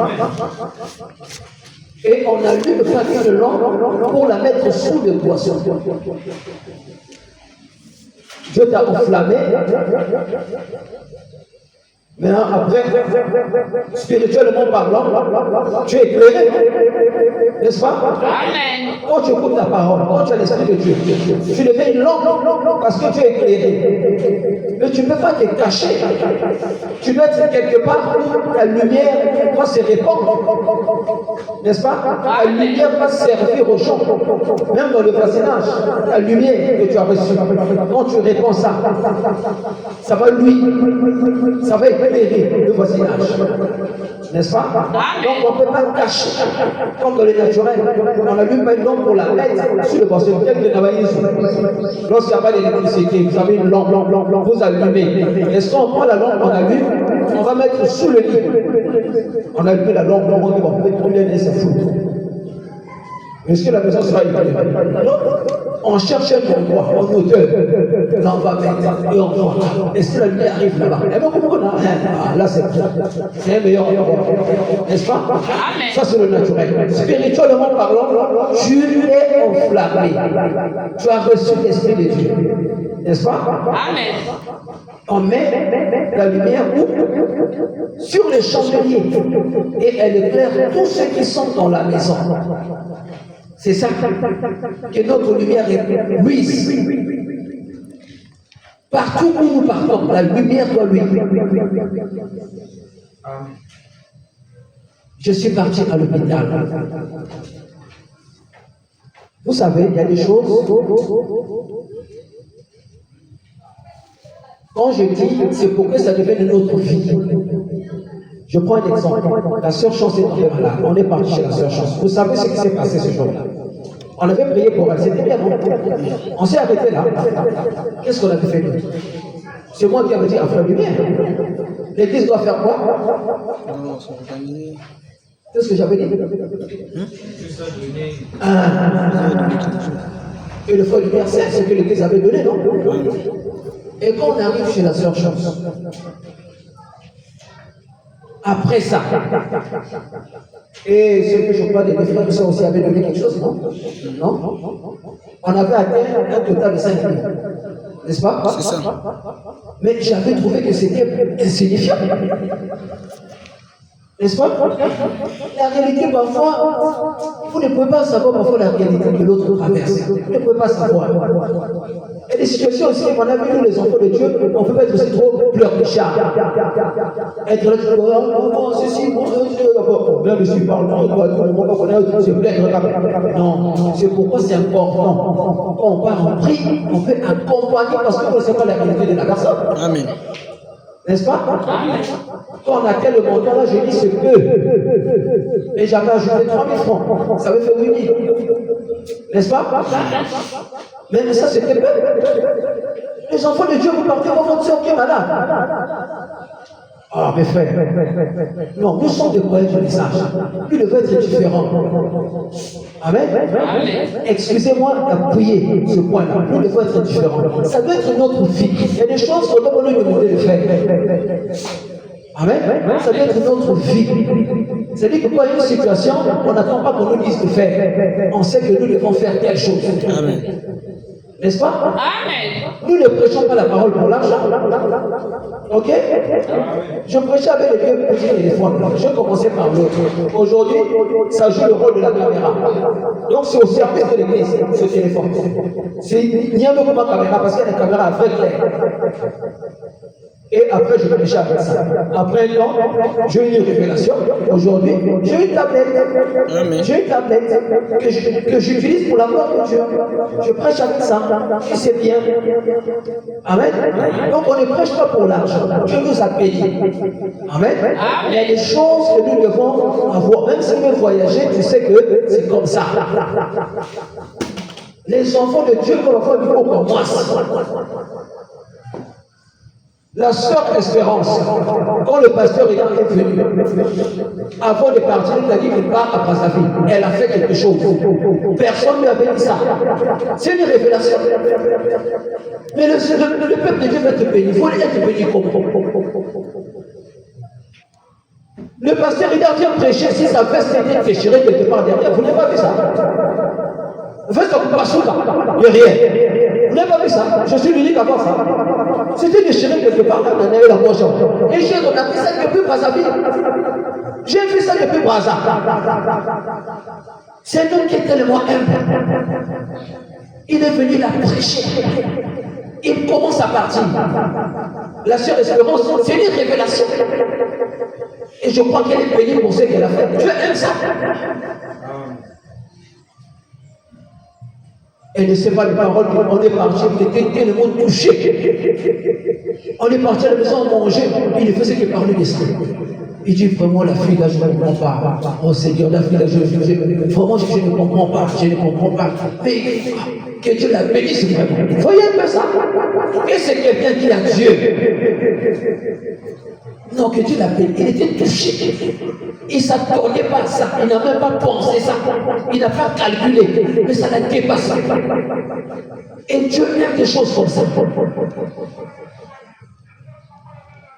Et on allume pas une lampe pour la mettre sous le boisson. Dieu t'a enflammé. Mais après, spirituellement parlant, tu es éclairé, n'est-ce pas? Amen. Quand tu écoutes la parole, quand tu as l'Esprit de Dieu, tu deviens une lampe parce que tu es éclairé. Mais tu ne peux pas te cacher. Tu dois être quelque part où la lumière doit se répandre, n'est-ce pas? La lumière va servir aux gens, même dans le voisinage. La lumière que tu as reçue, quand tu réponds ça va lui, ça va éclairer le voisinage, n'est-ce pas? Donc on ne peut pas cacher, comme dans le naturel. On n'allume pas une lampe pour la mettre sur le boisson. Lorsqu'il n'y a pas d'électricité, vous avez une lampe, vous allumez. Est-ce qu'on prend la lampe, on allume, on va mettre sous le lit. On allume la lampe, on va mettre combien et c'est fou. Est-ce que la maison sera éclairée? On cherche un endroit, en hauteur. Là, on va mettre et on voit. Est-ce que la lumière arrive là-bas? Là, c'est un meilleur endroit. N'est-ce pas? Ça, c'est le naturel. Spirituellement parlant, tu es enflammé. Tu as reçu l'Esprit de Dieu. N'est-ce pas? Amen. On met la lumière où? Sur les chandeliers. Et elle éclaire tous ceux qui sont dans la maison. C'est ça que notre lumière luise. Partout où nous partons, la lumière doit luire. Je suis parti à l'hôpital. Vous savez, il y a des choses. Quand je dis, c'est pour que ça devienne une autre vie. Je prends un exemple. La sœur Chance est tombée malade. On est parti chez la sœur Chance. Vous savez ce qui s'est passé ce jour-là? On avait prié pour elle. C'était bien, non? On s'est arrêté là. Qu'est-ce qu'on avait fait nous? C'est moi qui avais dit à faire lumière. L'église doit faire quoi? Qu'est-ce que j'avais dit? Et le feu lumière, c'est ce que l'église avait donné, non? Et quand on arrive chez la sœur Chance, après ça, et ce que je crois des frères et sœurs aussi avaient donné quelque chose, non? Non? On avait atteint un total de 5 000. N'est-ce pas? C'est ça. Mais j'avais trouvé que c'était insignifiant. N'est-ce pas? La réalité, parfois, vous ne pouvez pas savoir parfois la réalité que l'autre traverse. Vous ne pouvez pas savoir. Il y a des situations aussi, on a vu nous les enfants de Dieu, on ne peut pas être aussi trop pleurnichard. Être là, oh, ceci, même si parle, non, c'est pourquoi c'est important. Quand on part en prix, on peut accompagner parce qu'on ne sait pas la réalité de la personne. Amen. N'est-ce pas? Quand on a tel montant là, j'ai dit c'est peu. Et j'avais ajouté 3 000 francs. Ça avait fait 8 000. N'est-ce pas? Mais ça c'était peu. Les enfants de Dieu, vous partez pour votre soeur qui est malade. Ah, mes frères, non, nous sommes des croyants du message. Il devait être différent. Amen. Excusez-moi d'appuyer ce point-là. Nous devons être différents. Ça doit être notre vie. Il y a des choses qu'on doit nous demander de faire. Amen. Ça doit être notre vie. C'est-à-dire que quand il y a une situation, on n'attend pas qu'on nous dise de faire. On sait que nous devons faire telle chose. Amen. N'est-ce pas? Amen. Nous ne prêchons pas la parole pour l'argent. Ok? Je prêchais avec les vieux petits téléphones. Je commençais par l'autre. Aujourd'hui, ça joue le rôle de la caméra. Donc c'est au service de l'église, ce téléphone. Il n'y a même pas de caméra parce qu'il y a des caméras avec l'air. Et après, je vais avec ça. Après un temps, j'ai eu une révélation. Aujourd'hui, j'ai une tablette. J'ai une tablette que j'utilise pour la gloire de Dieu. Je prêche avec ça. Et c'est bien. Amen. Donc, on ne prêche pas pour l'argent. Dieu nous a bénis. Amen. Il y a des choses que nous devons avoir. Même si vous voyagez, tu sais que c'est comme ça. Les enfants de Dieu pour l'enfant du coup comme moi. La sœur Espérance, quand le pasteur est venu, avant de partir, il a dit qu'il part après sa fille. Elle a fait quelque chose. Personne ne lui avait dit ça. C'est une révélation. Mais le peuple de Dieu va être béni. Il faut être béni comme. Le pasteur, il a bien prêché si sa veste était déchirée quelque part derrière. Vous n'avez pas vu ça? Veste occupation, il n'y a rien. Vous n'avez pas vu ça? Je suis l'unique à voir ça. C'était déchiré quelque part, on en avait la poche. Et j'ai regardé ça depuis Brazzaville. J'ai vu ça depuis Brazzaville. C'est un homme qui est tellement humble. Il est venu la prêcher. Il commence à partir. La sœur Espérance, c'est une révélation. Et je crois qu'elle est bénie pour ce qu'elle a fait. Dieu aime ça. Elle ne sait pas les paroles, on est parti, il était tellement touché. On est parti à la maison manger, il faisait que parler de ça. Il dit vraiment la fille là, je ne comprends pas. Oh Seigneur, la fille là, vraiment je ne comprends pas, je ne comprends pas. Mais que Dieu la bénisse vraiment. Voyez un peu ça. Et c'est quelqu'un qui a Dieu. Non, que Dieu l'a béni. Il était touché. Il ne s'attendait pas à ça. Il n'a même pas pensé ça. Il n'a pas calculé. Mais ça l'a dépassé. Et Dieu aime des choses comme ça.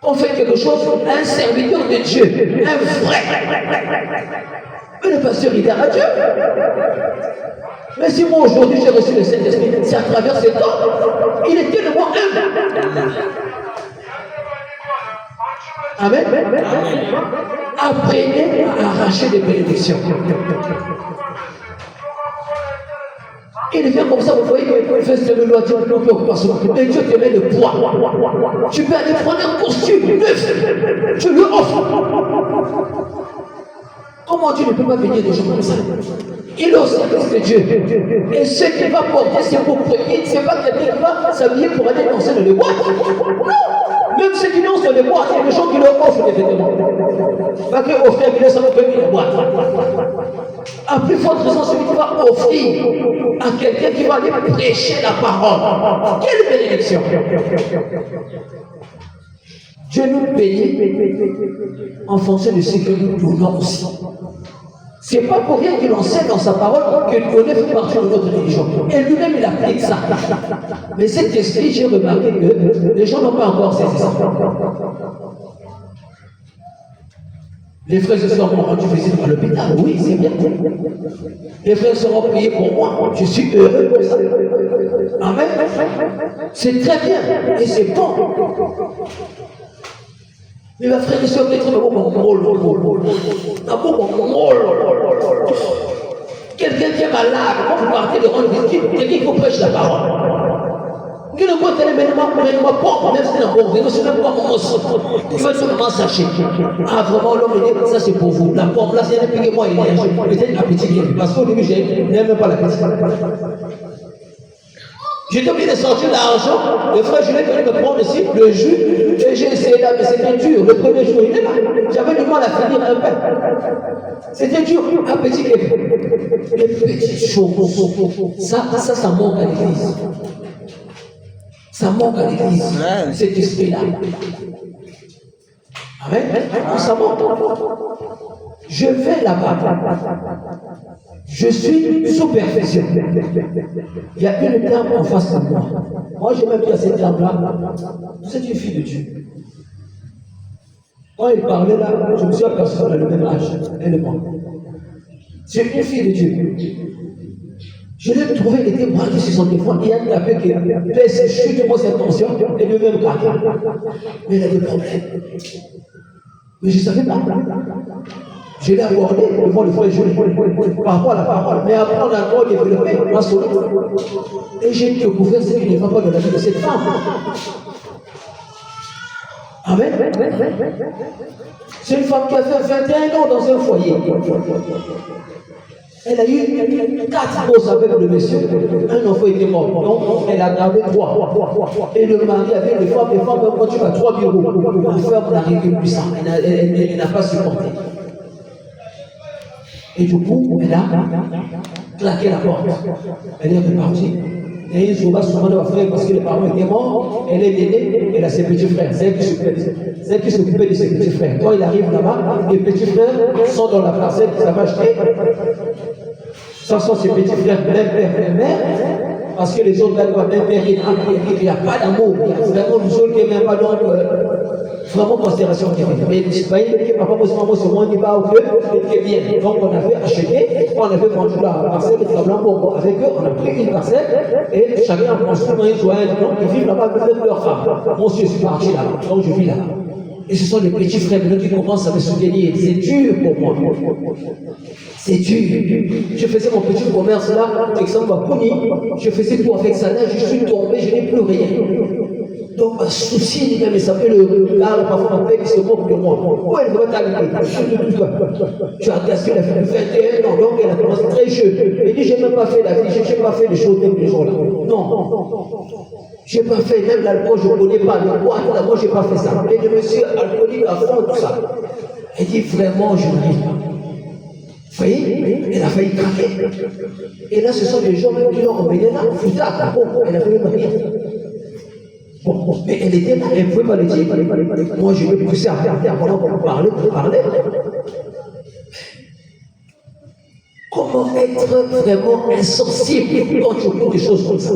On fait quelque chose, un serviteur de Dieu, un vrai. Mais le pasteur, il est à Dieu. Mais si moi aujourd'hui j'ai reçu le Saint-Esprit, c'est à travers cet homme. Il est tellement humble. Amen. Apprenez à arracher des bénédictions. Il vient comme ça, vous voyez, il fait ce loi, et Dieu te met le poids. Tu peux aller prendre un costume neuf, tu lui offres. Comment Dieu ne peut pas venir des gens comme ça? Il est au service de Dieu. Et ce qu'il va porter, c'est pour prier. Ce n'est pas quelqu'un qui va s'habiller pour aller danser dans les boîtes. Non! Même ceux qui dansent dans les boîtes, il y a des gens qui leur offrent des vêtements. Pas que offrir, mais ça va payer les boîtes. À plus forte raison, celui qui va offrir à quelqu'un qui va aller prêcher la parole. Quelle bénédiction! Dieu nous bénit en fonction de ce que nous donnons aussi. Ce n'est pas pour rien qu'il enseigne dans sa parole que donner fait partie de notre religion. Et lui-même, il applique ça. Mais cet esprit, j'ai remarqué que les gens n'ont pas encore saisi ça. Les frères et sœurs m'ont rendu visite à l'hôpital. Oui, c'est bien. Les frères et sœurs ont prié pour moi. Je suis heureux pour ça. Amen. C'est très bien. Et c'est bon. Mais ma frère et soeur, quelqu'un qui est malade, quand vous partez de rendre visite, quelqu'un qui vous prêche la parole. Qui ne peut pas même si c'est un bon vélo, c'est même pas mon mot. Il va seulement sachet. Ah, vraiment, l'homme dit, ça c'est pour vous. La pomme, là, c'est un peu que moi, il est peut-être la petite vieille. Parce qu'au début, je n'aime même pas la petite. J'étais obligé de sortir l'argent. Le frère Julien venait me prendre ici le jus. Et j'ai essayé là, mais c'était dur. Le premier jour, il est là. J'avais du mal à finir un peu. C'était dur. Un petit les petites choses. Ça manque à l'église. Ça manque à l'église. Cet esprit-là. Amen. Ça manque. Je vais là-bas. Je suis sous perfection. Il y a une dame en face de moi. Moi, j'ai même dit à cette dame-là, c'est une fille de Dieu. Quand il parlait là, je me suis aperçu qu'elle a le même âge, elle et moi. C'est une fille de Dieu. Je l'ai trouvé, elle était braquée sur son téléphone. Il y a un appel qui fait ses chutes, moi cette tension, et le même cas. Mais elle a des problèmes. Mais je ne savais pas. Je l'ai abordé devant le frère Jules par rapport à la parole. Mais après, on a encore développé ma solution. Et j'ai découvert ce qui ne va pas dans la vie de cette femme. Amen. C'est une femme qui a fait 21 ans dans un foyer. Elle a eu 4 gosses avec le monsieur. Un enfant était mort. Donc, elle a gardé 3. Et le mari avait les femmes quand tu as 3 bureaux. La femme n'arrivait plus ça. Elle n'a pas supporté. Et du coup, elle a claqué la porte. Elle est repartie. Et une souvent de frère parce que les parents étaient morts. Elle est l'aînée, elle a ses petits frères. C'est elle qui s'occupait de ses petits frères. Quand il arrive là-bas, les petits frères sont dans la parcelle qu'ils avaient achetée. Ça sont ses petits frères, même père, même mère. Parce que les autres, même père, il n'y a pas d'amour. Il y a vraiment nous autres qui n'aiment pas donc vraiment considération. Mais les citoyens, papa, moi, c'est moi, on y va au club, et bien. Donc, on avait acheté, on avait vendu la parcelle de Trablant avec eux, on a pris une parcelle, et chacun a construit un joint, donc ils vivent là-bas avec leur femme. Moi aussi, je suis parti là-bas, donc je vis là-bas. Et ce sont les petits frères qui commencent à me soutenir. C'est dur pour moi. C'est dur. Je faisais mon petit commerce là, exemple à Pony. Je faisais tout avec ça. Là, je suis tombé, je n'ai plus rien. Donc, un souci, mais ça fait le gars, parfois, ma père, il se moque de moi. Pourquoi elle doit t'arriver? Tu as cassé la fille de 21 ans, donc elle a commencé très jeune. Elle dit, je n'ai même pas fait la vie, je n'ai pas fait les choses même les jours là. Non. Je n'ai pas fait, même l'alcool, je ne connais pas. Le bois, moi, je n'ai pas fait ça. Et le monsieur alcoolique à fond, tout ça. Elle dit, vraiment, je n'arrive pas. Vous voyez, elle a failli craquer. Et là, ce sont des gens même qui l'ont emmené là, foutard. Bon, elle a failli mourir. Bon, mais elle était là, elle ne pouvait pas le dire. Moi, je me poussais à faire pendant qu'on parlait. Comment être vraiment insensible quand tu ouvres des choses comme ça?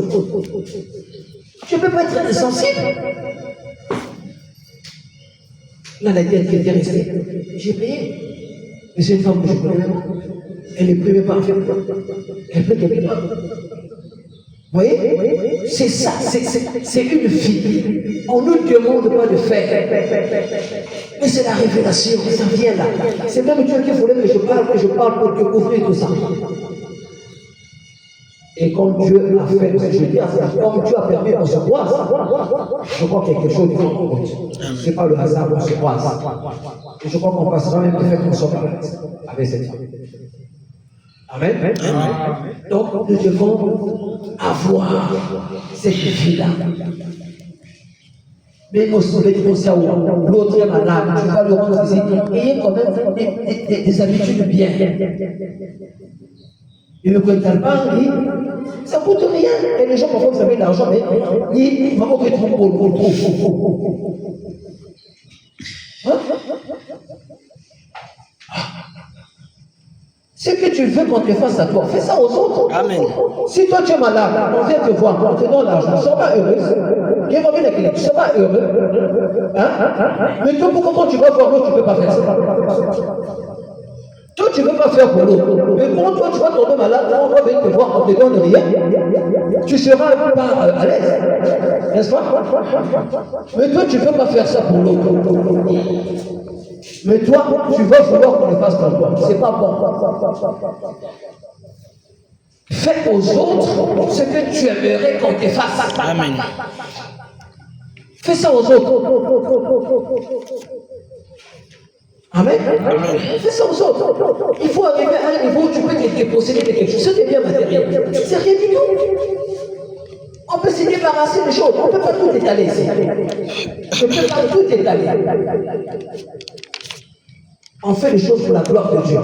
Tu ne peux pas être insensible. Là, la tête qui était restée, j'ai payé. Mais c'est une femme que je connais même. Elle est primée par elle peut qu'elle pas. Vous voyez? C'est ça, c'est une fille. On ne nous demande pas de faire. Mais c'est la révélation, ça vient là. C'est même Dieu qui voulait que je parle pour te couvrir tout ça. Et comme Dieu a fait, je dis à ça, comme Dieu a permis qu'on se croise, je crois qu'il y a quelque chose de compte. Ce n'est pas le hasard qu'on se croise. Et je crois qu'on passera même le fait qu'on soit avec cette femme. Amen. Donc, nous devons avoir cette fille-là. Mais nous sommes l'autre est malade, tu vas le rendre visite. Ayez quand même des habitudes bien. Et le quintal pas, ça ne coûte rien. Et les gens, parfois, vous avez de l'argent, mais ils vont pas trop pour. Ce que tu veux qu'on te fasse à toi, fais ça aux autres. Amen. Si toi tu es malade, on vient te voir, on te donne l'argent, tu ne seras pas heureux. Tu ne seras pas heureux. Mais toi, pourquoi quand tu vas voir l'autre, tu ne peux pas faire ça? Toi, tu ne veux pas faire pour l'autre. Mais quand toi, tu vas tomber malade, on va venir te voir, on ne te donne rien. Tu seras pas à l'aise. N'est-ce pas? Mais toi, tu ne veux pas faire ça pour l'autre. Mais toi, tu vas vouloir qu'on le fasse pour toi. C'est pas bon. Fais aux autres ce que tu aimerais qu'on te fasse. Amen. Fais ça aux autres. Amen. Fais ça aux autres. Il faut arriver à un niveau où tu peux te déposséder de quelque chose. C'est des biens matériels. C'est rien du tout. On peut se débarrasser des choses. On ne peut pas tout étaler ici. On ne peut pas tout étaler. On fait les choses pour la gloire de Dieu.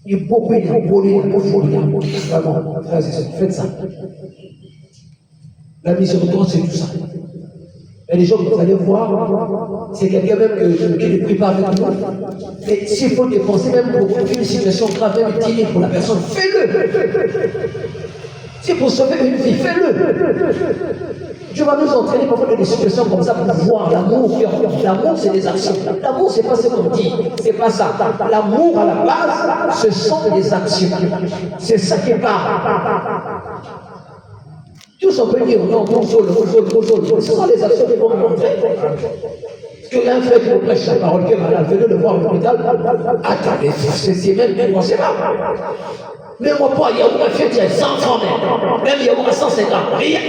Il faut payer la folie, vraiment, faites ça. La miséricorde, c'est tout ça. Et les gens que vous allez voir, c'est quelqu'un même qui ne prie pas avec nous. Mais s'il faut dépenser même pour une situation grave, même utile pour la personne, fais-le. Si pour sauver une vie, fais-le. Dieu va nous entraîner parfois dans des situations comme ça pour voir l'amour. L'amour, c'est des actions. L'amour, c'est pas ce qu'on dit. C'est pas ça. L'amour, à la base, ce sont des actions. C'est ça qui parle. Tous on peut dire, non, console. Ce sont des actions qui vont nous montrer. Que l'un fait pour prêcher la parole qui est malade, venez le voir à l'hôpital. Attendez, c'est même inconcevable. Mais moi, pas, il y a une fête, il y a 100 francs même. Même il y a 150. Rien.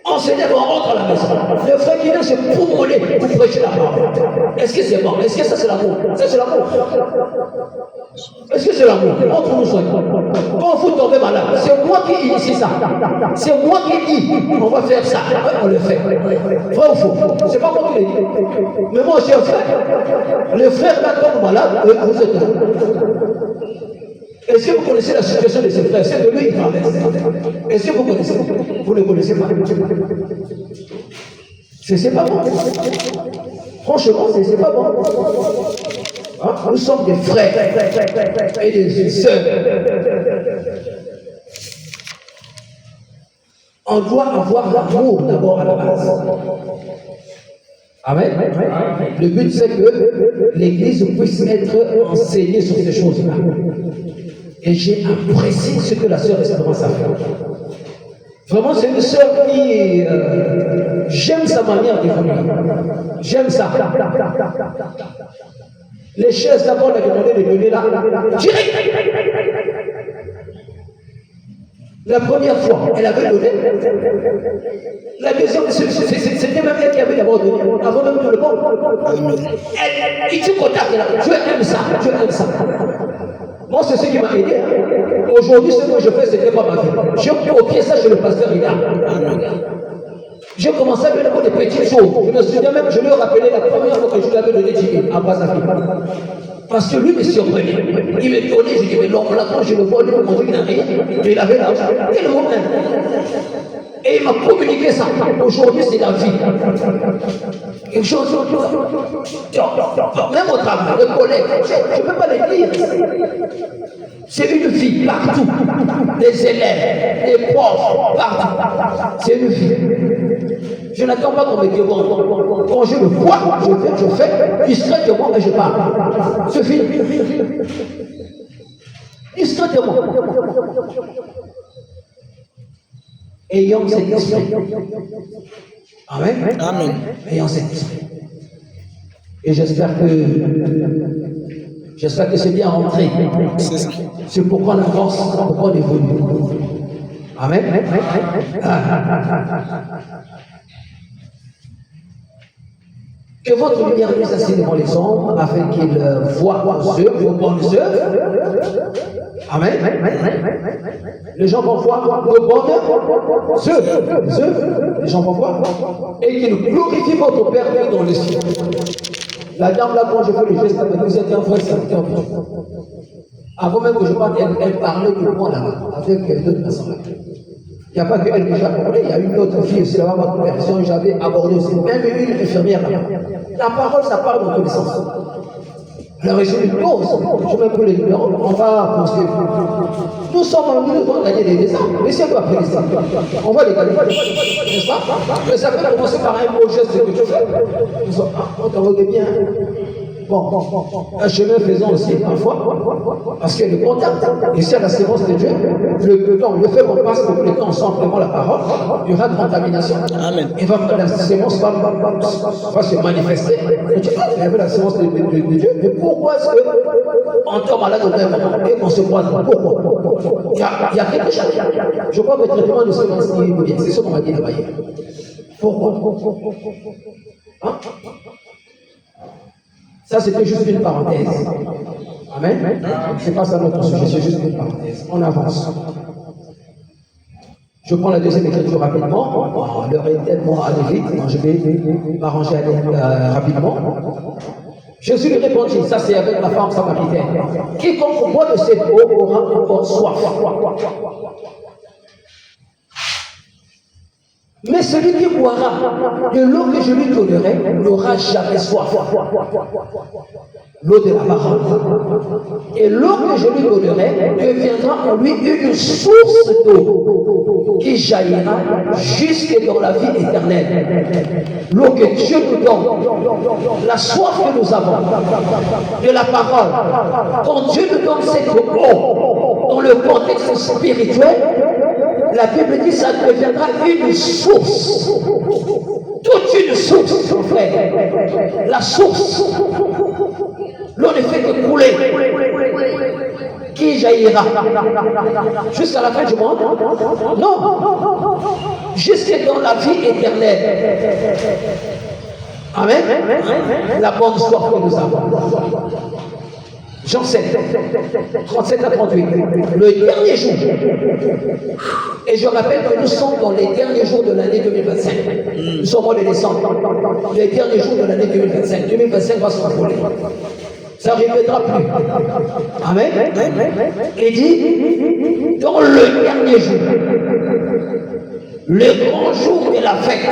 Enseigner, on rentre à la maison. Le frère qui vient se poumoler pour prêcher la parole. Est-ce que c'est bon? Est-ce que ça c'est l'amour? Ça c'est l'amour. Est-ce que c'est l'amour? Entre nous soyons. Quand vous tombez malade, c'est moi qui initie ça. C'est moi qui dis, on va faire ça. On le fait. Vrai ou faux? C'est pas moi qui le dis. Mais moi j'ai un frère. Le frère là tombe malade, vous êtes là. Est-ce que vous connaissez la situation de ces frères? C'est de lui qui parle. Est-ce que vous connaissez? Vous ne connaissez pas. C'est pas bon. Franchement, c'est pas bon. Hein? Nous sommes des frères et des sœurs. On doit avoir l'amour d'abord à la base. Amen. Le but c'est que l'Église puisse être enseignée sur ces choses-là. Et j'ai apprécié ce que la sœur Espérance a fait. Vraiment, c'est une sœur qui... j'aime sa manière de venir. J'aime ça. Les chaises d'abord, elle a demandé de donner là. Direct. La première fois, elle avait donné. La deuxième, c'était même elle qui avait d'abord donné. Avant même tout le monde. Il dit contact là. Dieu aime ça. Dieu aime ça. Moi, c'est ce qui m'a aidé. Aujourd'hui, ce que je fais, ce n'était pas ma vie. J'ai copié ça chez le pasteur Ida. J'ai commencé à lui donner des petites choses. Je me souviens même, je lui ai rappelé la première fois que je lui avais donné Jimmy à Brazzaville. Parce que lui me surprenait. Il me donnait, je dis, mais l'homme là, quand je le vois, lui, mon Dieu, il n'a rien. Il avait l'argent. Quel moment? Et il m'a communiqué ça. Aujourd'hui, c'est la vie. Quelque chose. Même au travail, le collègue, je ne peux pas le dire. C'est une vie partout. Les élèves, les profs, partout. C'est une vie. Je n'attends pas qu'on me demande. Quand je le vois, je fais discrètement et je parle. C'est fini. Discrètement. Ayons cet esprit. Amen. Amen. Ayons cet esprit. Et j'espère que c'est bien rentré. C'est ça. C'est pourquoi on avance, pourquoi on évolue. Amen. Que votre lumière puisse assis devant les hommes afin qu'ils voient vos bonnes œuvres. Amen. Les gens vont voir vos bonnes œuvres. Les gens vont voir. Et qu'ils glorifient votre Père qui est dans les cieux. La dame là, quand je fais le geste avec vous, êtes un vrai serviteur. Avant même que je parte, elle parlait de moi là, avec d'autres personnes. Il n'y a pas qu'elle que j'ai abordé, il y a une autre fille aussi là-bas, ma conversion, j'avais abordé aussi, même une infirmière là. La parole, ça parle dans tous les sens. Alors, j'ai une cause, je vais prendre les numéros, on va poursuivre. Nous sommes en train de gagner des dessins, mais c'est quoi après les dessins? On va les gagner, n'est-ce pas? Mais ça peut commencer par un beau geste que tu fais. On t'en veut bien. Bon, un chemin faisant aussi parfois, parce que le contact, et c'est la séance de Dieu, le fait qu'on passe tout le temps ensemble devant la parole, il y aura de contamination. Amen. Et la séance va se manifester. Et tu vois, il y avait la séance de Dieu, mais pourquoi est-ce qu'on tombe malade au même moment et qu'on se croise? Pourquoi? Il y a quelque chose. Je crois que le traitement de séance est bien, c'est ce qu'on m'a dit là-bas hier. Pourquoi? Hein? Ça, c'était juste une parenthèse. Amen. C'est pas ça notre sujet, c'est juste une parenthèse. On avance. Je prends la deuxième écriture rapidement. L'heure est tellement allée vite, je vais m'arranger rapidement. Jésus lui répondit, ça c'est avec la femme samaritaine. Quiconque boit de cette eau aura encore soif. Mais celui qui boira de l'eau que je lui donnerai n'aura jamais soif. L'eau de la parole. Et l'eau que je lui donnerai deviendra en lui une source d'eau qui jaillira jusque dans la vie éternelle. L'eau que Dieu nous donne, la soif que nous avons de la parole. Quand Dieu nous donne cette eau dans le contexte spirituel, la Bible dit que ça deviendra une source. Toute une source, mon frère. La source. L'eau ne fait que couler. Qui jaillira jusqu'à la fin du monde? Non. jusque dans la vie éternelle. Amen. La bonne soif que nous avons. Jean 7, 37 à 38, le dernier jour. Et je rappelle que nous sommes dans les derniers jours de l'année 2025. Nous sommes au mois de décembre. Les derniers jours de l'année 2025. 2025 va s'envoler. Ça ne reviendra plus. Amen. Il dit, dans le dernier jour, le grand jour de la fête.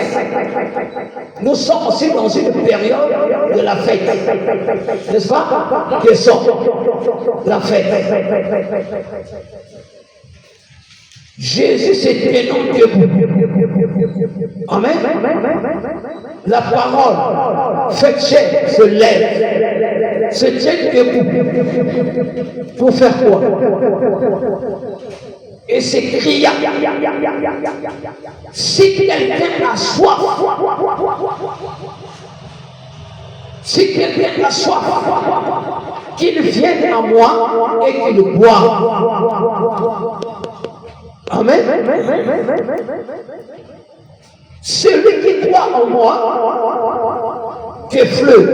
Nous sommes aussi dans une période de la fête. N'est-ce pas? Décembre. La fête. Jésus s'est tenu debout. Amen. La parole faite chair se lève, se tient debout. Pour faire quoi? Et s'écria, si quelqu'un a soif, si quelqu'un a soif, qu'il vienne à moi et qu'il boive. Amen. Celui qui croit en moi, que fleuve.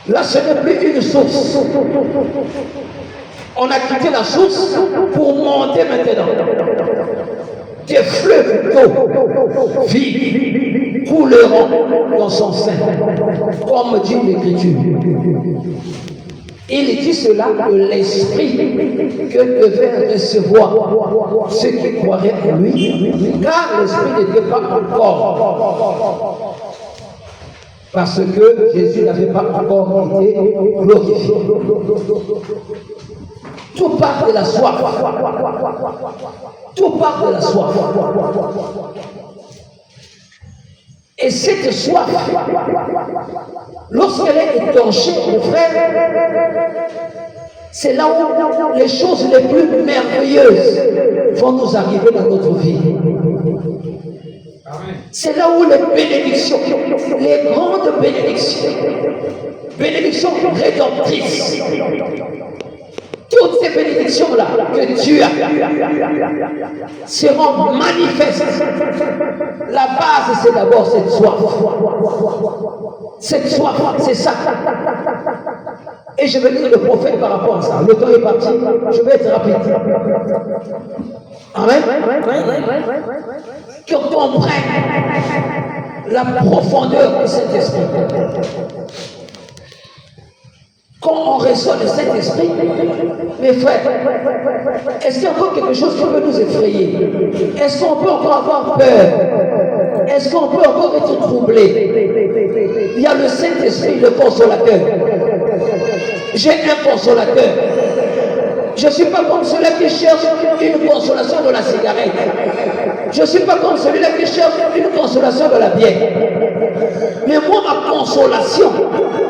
Là, ce n'est plus une source. On a quitté la source pour monter maintenant. Des fleuves d'eau vive couleront dans son sein, comme dit l'Écriture. Il dit cela de l'esprit que devait recevoir ceux qui croiraient en lui, car l'esprit n'était pas encore. Parce que Jésus n'avait pas encore été glorifié. Tout part de la soif. Tout part de la soif. Et cette soif, lorsqu'elle est étanchée, mon frère, c'est là où les choses les plus merveilleuses vont nous arriver dans notre vie. C'est là où les bénédictions, les grandes bénédictions rédemptrices, toutes ces bénédictions-là que Dieu a seront manifestes. La base, c'est d'abord cette soif. Cette soif, c'est ça. Et je vais lire le prophète par rapport à ça. Le temps est parti. Je vais être rapide. Amen. Qu'on comprenne la profondeur de cet esprit. Quand on reçoit le Saint-Esprit, mes frères, est-ce qu'il y a encore quelque chose qui peut nous effrayer? Est-ce qu'on peut encore avoir peur? Est-ce qu'on peut encore être troublé? Il y a le Saint-Esprit, le consolateur. J'ai un consolateur. Je ne suis pas comme celui-là qui cherche une consolation de la cigarette. Je ne suis pas comme celui-là qui cherche une consolation de la bière. Mais moi, ma consolation,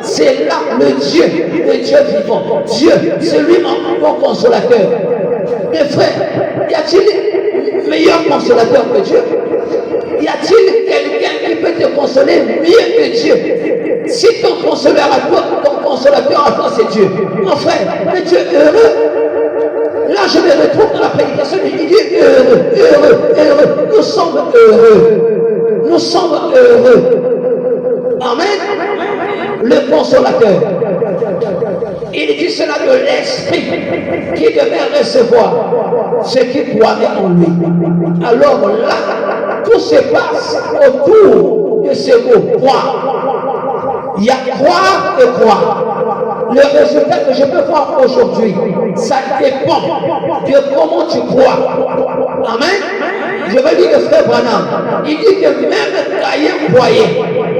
c'est là le Dieu vivant. Dieu, c'est lui mon consolateur. Mes frères, y a-t-il meilleur consolateur que Dieu? Y a-t-il quelqu'un qui peut te consoler mieux que Dieu? Si ton consolateur à toi, c'est Dieu. Mon frère, mais tu es heureux. Là, je me retrouve dans la prédication, il dit heureux. Nous sommes heureux. Nous sommes heureux. Amen. Le consolateur. Il dit cela de l'esprit qui devait recevoir ce qui croyait en lui. Alors là, tout se passe autour de ce mot croire. Il y a croire et croire. Le résultat que je peux voir aujourd'hui, ça dépend de comment tu crois. Amen. Je vais dire le frère Branham. Il dit que même Caïn croyait.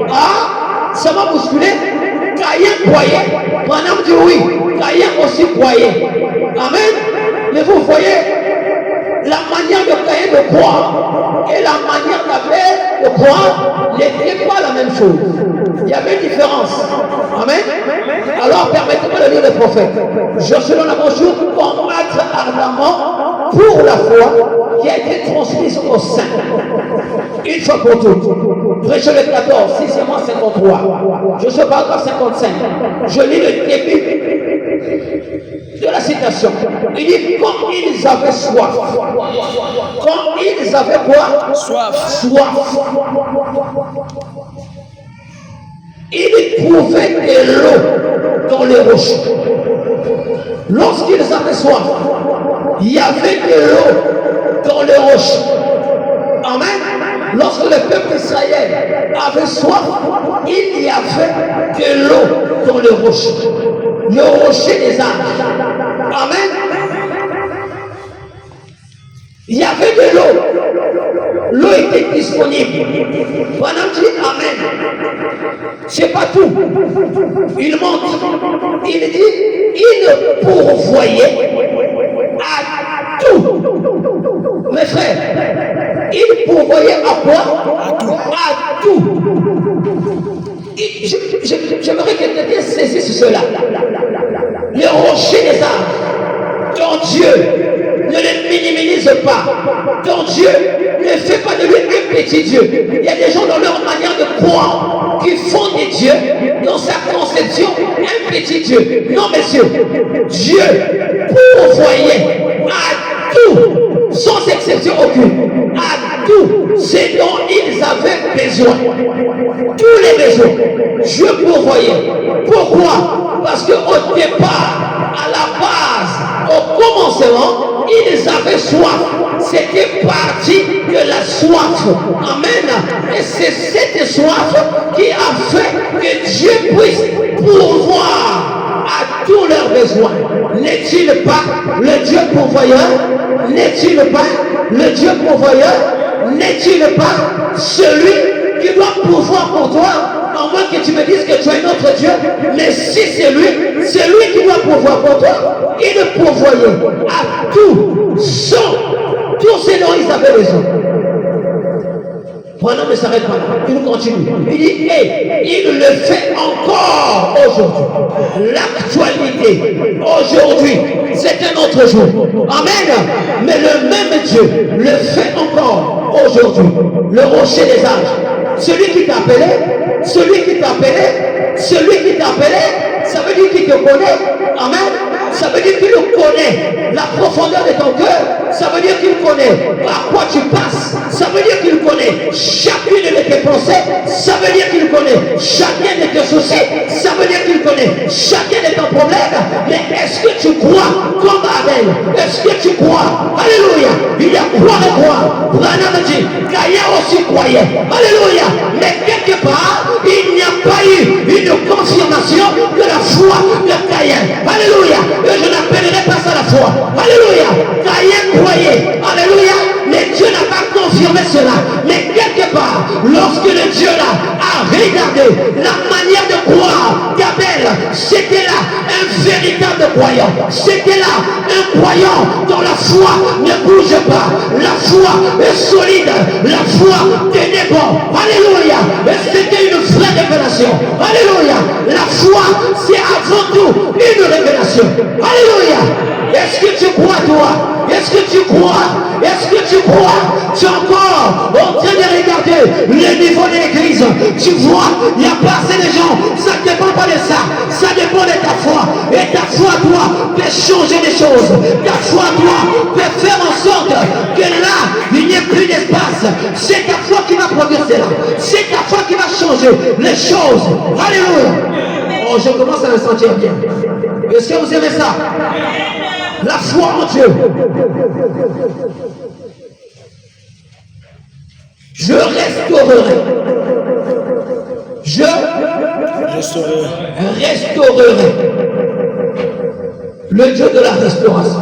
Ah, ça m'a bousculé. Caïn croyait. Branham dit oui. Caïn aussi croyait. Amen. Mais vous voyez, la manière de Caïn de croire et la manière d'Abel de croire n'était pas la même chose. Il y avait une différence. Amen. Alors permettez-moi de lire le prophète. Josué dans la brochure, combattre ardemment pour la foi qui a été transmise au sein. Une fois pour toutes. Prêchez le 14, 6e 53. Je se parle par 55. Je lis le début de la citation. Il dit, quand ils avaient soif. Quand ils avaient quoi? Soif. Ils trouvaient de l'eau dans les roches. Lorsqu'ils avaient soif, il y avait de l'eau dans les roches. Amen. Lorsque le peuple d'Israël avait soif, il y avait de l'eau dans les roches. Le rocher des âges. Amen. Il y avait de l'eau. L'eau était disponible. Pendant dit Amen. C'est pas tout. Il montre. Il dit, il pourvoyait à tout. Mes frères, il pourvoyait à quoi? À tout. J'aimerais que quelqu'un saisisse cela. Les rochers des âges, ton Dieu ne les minimise pas. Ton Dieu ne fait pas de lui un petit Dieu. Il y a des gens dans leur manière de croire qui font des dieux dans sa conception un petit Dieu. Non, messieurs, Dieu pourvoyait à tout, sans exception aucune, à tout ce dont ils avaient besoin. Tous les besoins, Dieu pourvoyait. Pourquoi? Parce qu'au départ, à la base, au commencement, ils avaient soif. C'était parti de la soif. Amen. Et c'est cette soif qui a fait que Dieu puisse pourvoir à tous leurs besoins. N'est-il pas le Dieu pourvoyeur? N'est-il pas le Dieu pourvoyeur? N'est-il pas celui qui doit pourvoir pour toi? En moins que tu me dises que tu as un autre Dieu, mais si c'est lui qui doit pourvoir pour toi, il pourvoyait à tout ce dont ils avaient besoin. Pendant ne s'arrête pas là, il continue. Il dit, et il le fait encore aujourd'hui. L'actualité, aujourd'hui, c'est un autre jour. Amen. Mais le même Dieu le fait encore aujourd'hui. Le rocher des âges. Celui qui t'appelait, ça veut dire qu'il te connaît. Amen. Ça veut dire qu'il connaît la profondeur de ton cœur. Ça veut dire qu'il connaît par quoi tu passes. Ça veut dire qu'il connaît chacune de tes pensées. Ça veut dire qu'il connaît chacun de tes soucis. Ça veut dire qu'il connaît chacun de tes problèmes. Mais est-ce que tu crois comme Abel? Est-ce que tu crois? Alléluia. Il y a croire et croire. Branham dit, Caïn aussi croyait. Alléluia. Mais quelque part, il n'y a pas eu une confirmation de la foi de Caïn. Alléluia. Et je n'appellerai pas ça la foi. Alléluia. Caïn croyait. Alléluia. Mais Dieu n'a pas confirmé cela. Mais quelque part, lorsque le Dieu là a regardé la manière de croire d'Abel, c'était là un véritable croyant. C'était là un croyant dont la foi ne bouge pas. La foi est solide. La foi tenait bon. Alléluia. Et c'était une vraie révélation. Alléluia. La foi, c'est avant tout une révélation. Alléluia. Est-ce que tu crois, toi? Est-ce que tu crois? Est-ce que tu crois? Tu es encore en train de regarder le niveau de l'église. Tu vois, il n'y a pas assez de gens. Ça ne dépend pas de ça. Ça dépend de ta foi. Et ta foi, toi, peut changer les choses. Ta foi, toi, peut faire en sorte que là, il n'y ait plus d'espace. C'est ta foi qui va produire cela. C'est ta foi qui va changer les choses. Alléluia. Oh, je commence à me sentir bien. Est-ce que vous aimez ça? La foi en Dieu. Je restaurerai. Je restaurerai. Le Dieu de la restauration.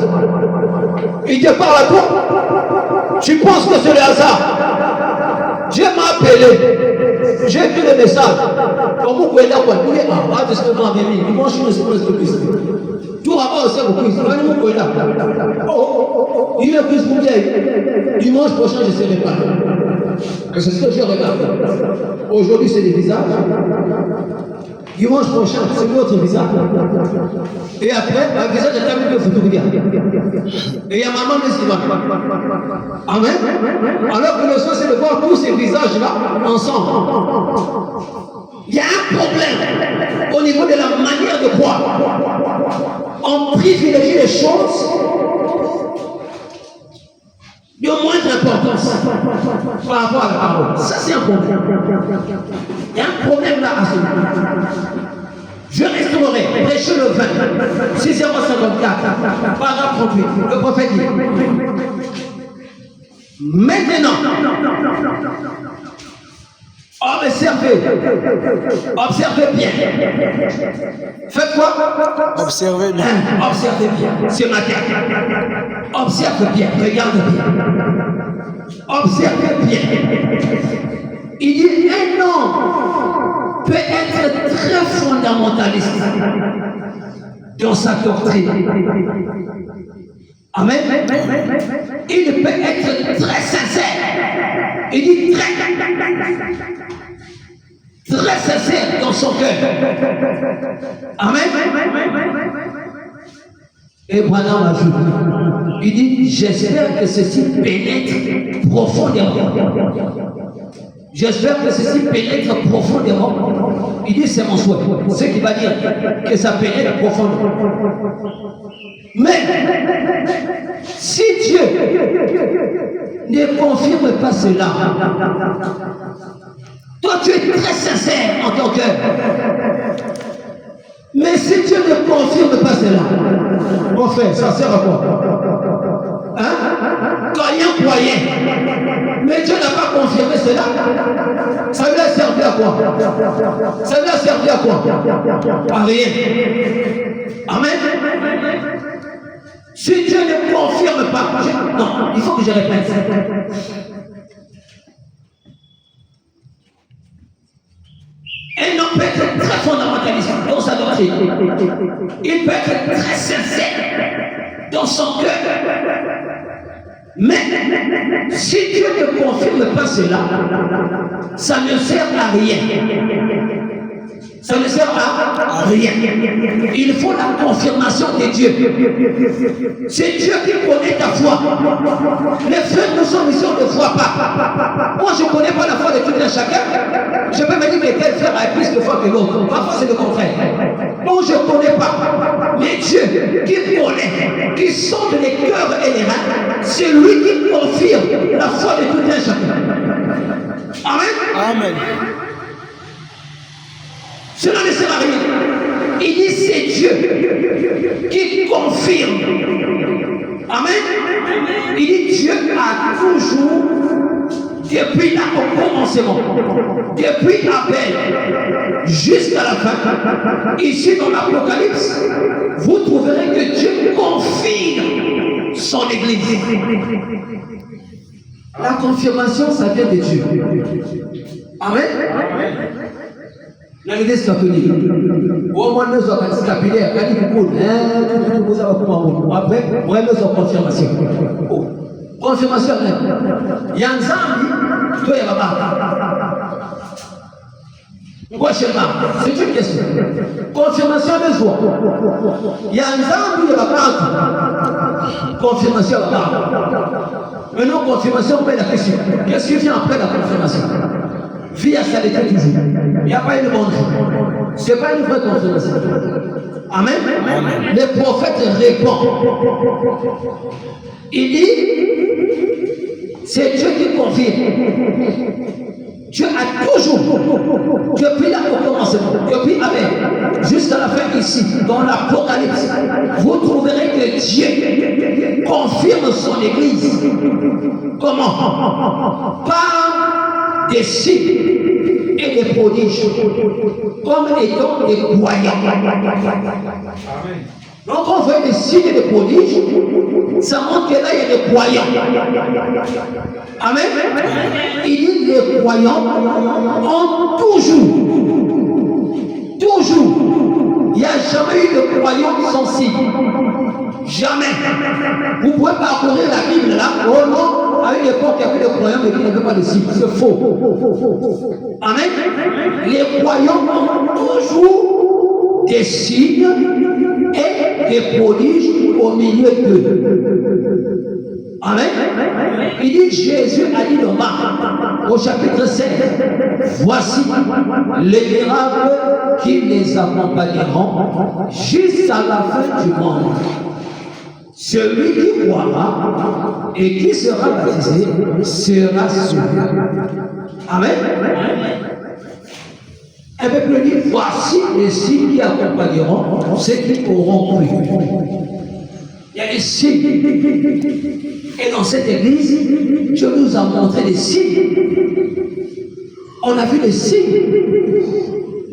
Il te parle à toi. Tu penses que c'est le hasard. Dieu m'a appelé. J'ai vu le message. Comme vous pouvez dire quoi? Tout rapport au cerveau, il est plus pour dire, dimanche prochain, je ne serai pas. C'est ce que je regarde. Aujourd'hui, c'est des visages. Dimanche prochain, c'est votre visage. Et après, un visage est terminé de photo. Et il y a maman qui va. Amen. Alors que le soir, c'est de voir tous ces visages-là ensemble. Il y a un problème au niveau de la manière de croire. On prie privilégie les choses de moindre importance par rapport à la parole. Ça, c'est un problème. Il y a un problème là à ce moment. Je restaurerai, prêcher le 20, 6h54, paragraphe 38, le prophète dit, maintenant, observez bien. Faites quoi? Observez bien. Observez bien ce matin. Observe bien, regarde bien. Observez bien. Il dit un homme peut être très fondamentaliste dans sa doctrine. Amen. Il peut être très sincère. Il dit très sincère dans son cœur. Amen. Et Branham ajoute, il dit, j'espère que ceci pénètre profondément. J'espère que ceci pénètre profondément. Il dit, c'est mon souhait. Ce qui va dire que ça pénètre profondément. Mais, si Dieu ne confirme pas cela, toi tu es très sincère en ton cœur. Mais si Dieu ne confirme pas cela, mon frère, ça sert à quoi? Hein? Quand il y a un croyant, mais Dieu n'a pas confirmé cela, ça lui a servi à quoi? Ça lui a servi à quoi? À rien. Amen. Si Dieu ne confirme pas, non, il faut que je répète. Un homme peut être très fondamentaliste dans sa doctrine. Il peut être très sincère dans son cœur. Mais si Dieu ne confirme pas cela, ça ne sert à rien. Ça ne sert à rien. Il faut la confirmation de Dieu. C'est Dieu qui connaît ta foi. Les frères de son mission ne voient pas. Moi, je ne connais pas la foi de tout un chacun. Je peux me dire, mais quel frère a plus de foi que l'autre? Parfois, c'est le contraire. Moi, je ne connais pas. Mais Dieu qui connaît, qui sonde les cœurs et les reins, c'est lui qui confirme la foi de tout un chacun. Amen. Amen. Cela ne sert à rien. Il dit c'est Dieu qui confirme. Amen. Il dit Dieu a toujours, depuis là au commencement, depuis Abel jusqu'à la fin, ici dans l'Apocalypse, vous trouverez que Dieu confirme son Église. La confirmation, ça vient de Dieu. Amen. La l'église catholique. Au moins, nous avons un capillaire. Après, nous avons confirmation. Confirmation. Il y a un zambi, toi, il y a là-bas. C'est une question. Confirmation de joie. Il y a un zambi, il y a là-bas. Confirmation là-bas. Maintenant, confirmation, on paie la question. Qu'est-ce qui vient après la confirmation? Vie à sa toujours. Il n'y a pas une bonne vie. Ce n'est pas une vraie confirmation. Amen. Amen. Le prophète répond. Il dit, c'est Dieu qui confirme. Dieu a toujours, depuis là au commencement, depuis Abel, jusqu'à la fin ici, dans l'Apocalypse, vous trouverez que Dieu confirme son Église. Comment? Par des signes et des prodiges, comme étant des croyants. Donc on voit des signes et des prodiges, ça montre que là il y a des croyants. Amen. Il dit les croyants ont toujours, il n'y a jamais eu de croyants sans signe. Jamais. Vous pouvez parcourir la Bible là, oh non, à une époque il y avait des croyants mais qui n'avaient pas de signe. C'est faux. Amen. Les croyants ont toujours des signes et des prodiges au milieu d'eux. Amen. Il dit, Jésus a dit dans Marc, au chapitre 7, voici les miracles qui les accompagneront jusqu'à la fin du monde. Celui qui croira et qui sera baptisé sera sauvé. Amen. Un peu plus dit, voici les signes qui accompagneront ceux qui auront cru. Il y a des signes. Et dans cette église, Dieu nous a montré des signes. On a vu des signes.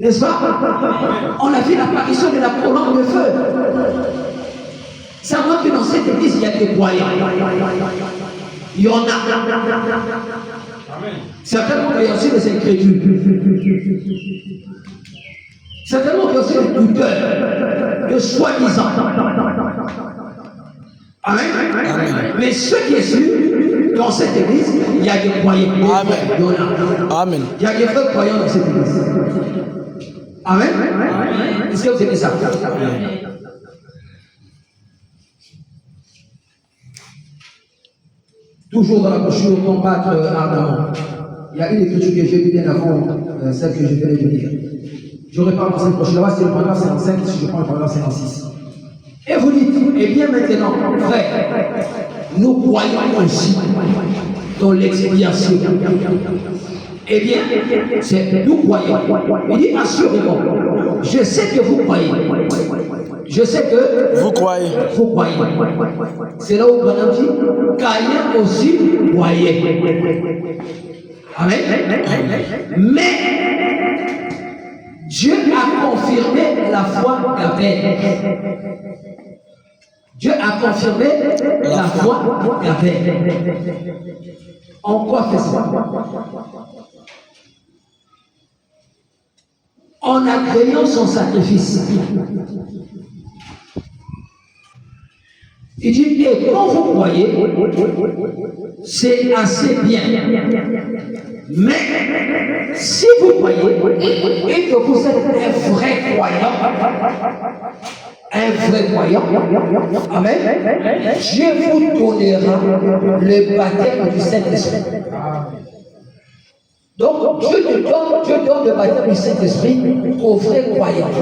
N'est-ce pas? On a vu l'apparition de la colonne de feu. Ça montre que dans cette église, il y a des croyants. Il y en a. Certainement qu'il y a aussi des incrédules. Certainement qu'il y a aussi des douteurs, de soi-disant. Amen. Mais ce qui est sûr, dans cette église, il y a des croyants. Amen. Il y a des vrais croyants dans cette église. Amen. Est-ce que vous aimez ça? Toujours dans la posture combattre ardemment. Il y a une écriture que j'ai vue bien avant celle que je viens de lire. Je reprends dans cette posture-là, c'est le paragraphe 55, si je prends le paragraphe 56. Et vous dites, eh bien maintenant, frère, nous croyons aussi dans l'expiation. Eh bien, c'est nous croyons. Il dit, assurément, je sais que vous croyez. Je sais que vous croyez. Vous croyez. C'est là où Branham dit, Caïn aussi croyait. Amen. Mais Dieu a confirmé la foi d'Abel. Dieu a confirmé la foi d'Abel. En quoi fait-il? En agréant son sacrifice. Il dit, et quand vous croyez, c'est assez bien. Mais si vous croyez et que vous êtes un vrai croyant, amen, Dieu vous donnera le baptême du Saint-Esprit. Donc Dieu donne le baptême du Saint-Esprit aux vrais croyants.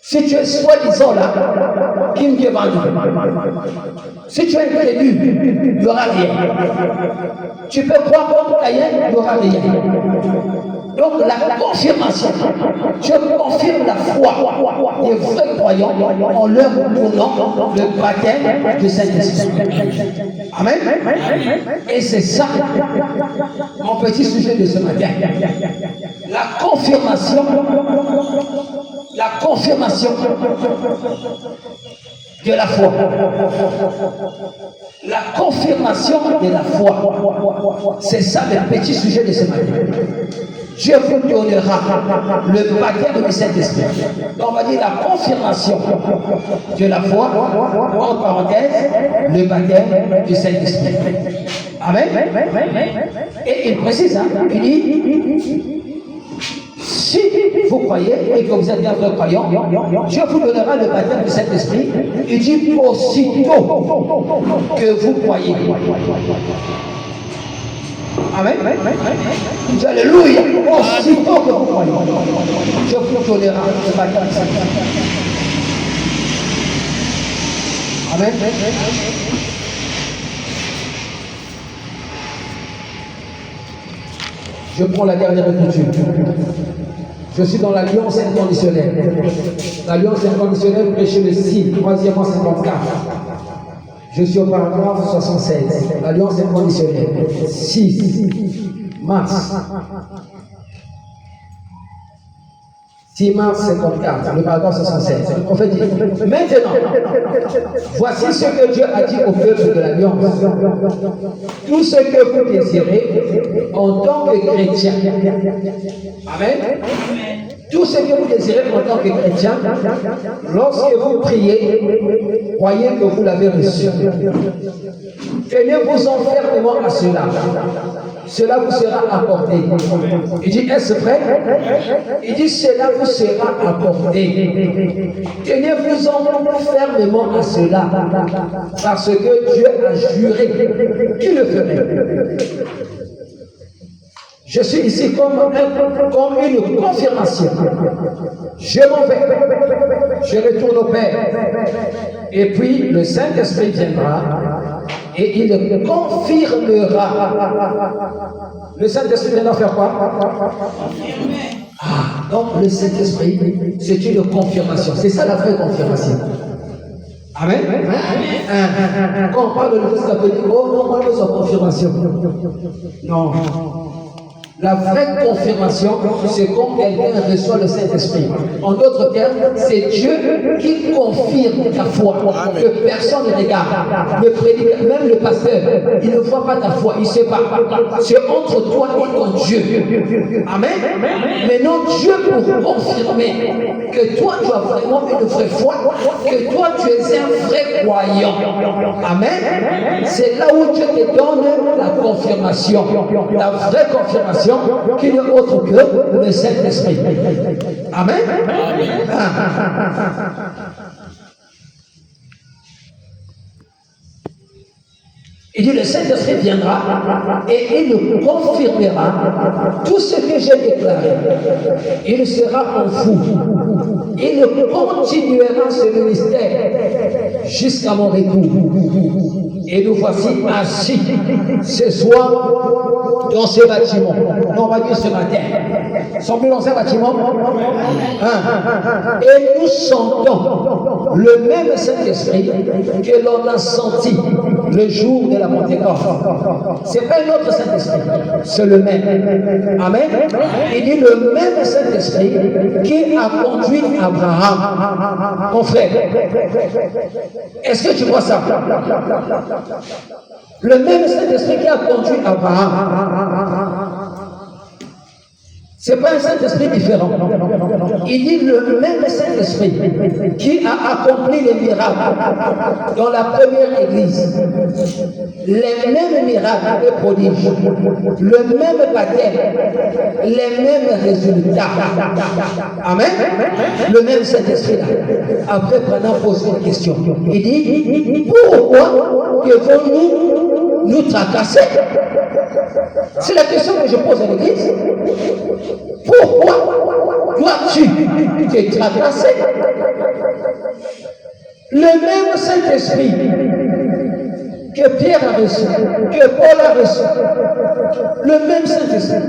Si tu es soi-disant là, qui me demande, si tu es incrédule, il n'y aura rien. Tu peux croire comme Caïn, il n'y aura rien. Donc la confirmation, Dieu confirme la foi des vrais croyants en leur donnant le baptême du Saint-Esprit. Amen. Et c'est ça mon petit sujet de ce matin. La confirmation de la foi. La confirmation de la foi. C'est ça le petit sujet de ce matin. Dieu vous donnera le baptême du Saint-Esprit. On va dire la confirmation de la foi, en parenthèse, le baptême du Saint-Esprit. Amen. Et il précise, il dit, si vous croyez et que vous êtes bien vrai croyant, Dieu vous donnera le baptême du Saint-Esprit. Il dit aussitôt que vous croyez. Amen. Alléluia. Aussitôt que vous croyez, Dieu vous donnera le baptême du Saint-Esprit. Amen. Je prends la dernière écriture. Je suis dans l'alliance inconditionnelle. L'alliance inconditionnelle prêchée le 6, 3e 54. Je suis au paragraphe 76. L'alliance inconditionnelle. 6 mars. 6 mars 54, le paragraphe 67. Le prophète dit, maintenant, voici ce que Dieu a dit au peuple de l'Alliance. Tout ce que vous désirez en tant que chrétien. Amen. Tout ce que vous désirez en tant que chrétien, lorsque vous priez, croyez que vous l'avez reçu. Tenez-vous en fermement à cela. cela vous sera accordé. Il dit, est-ce vrai? Il dit, cela vous sera accordé. Tenez-vous-en fermement à cela, parce que Dieu a juré qu'il le ferait. Je suis ici comme une confirmation. Je m'en vais, je retourne au Père. Et puis le Saint-Esprit viendra et il confirmera. Le Saint-Esprit viendra faire quoi? Donc le Saint-Esprit, c'est une confirmation. C'est ça la vraie confirmation. Amen. Quand on parle de l'Église catholique, oh non, moi je veux sa confirmation. Non. La vraie confirmation, c'est quand quelqu'un reçoit le Saint-Esprit. En d'autres termes, c'est Dieu qui confirme ta foi. Que personne ne regarde. Le prédicateur, même le pasteur, il ne voit pas ta foi, il ne sait pas. C'est entre toi et ton Dieu. Amen. Maintenant, Dieu pour confirmer que toi tu as vraiment une vraie foi, que toi tu es un vrai croyant. Amen. C'est là où Dieu te donne la confirmation. La vraie confirmation qui n'est autre que le Saint-Esprit. Amen. Il dit, le Saint-Esprit viendra et il nous confirmera tout ce que j'ai déclaré. Il sera en vous. Il continuera ce ministère jusqu'à mon retour. Et nous voici assis ce soir dans ce bâtiment. Non, on va dire ce matin. Sommes-nous dans un bâtiment? Et nous sentons le même Saint-Esprit que l'on a senti le jour de la Pentecôte. Ce n'est pas un autre Saint-Esprit, c'est le même. Amen. Il dit le même Saint-Esprit qui a conduit Abraham. Mon frère, est-ce que tu vois ça? Le même Saint-Esprit qui a conduit Abraham. Ce n'est pas un Saint-Esprit différent. Il dit le même Saint-Esprit qui a accompli les miracles dans la première église. Les mêmes miracles et prodiges. Le même baptême. Les mêmes résultats. Amen. Le même Saint-Esprit là. Après, Branham pose une question. Il dit, pourquoi devons-nous nous tracasser? C'est la question que je pose à l'église. Pourquoi dois-tu te tracasser? Le même Saint-Esprit que Pierre a reçu, que Paul a reçu, le même Saint-Esprit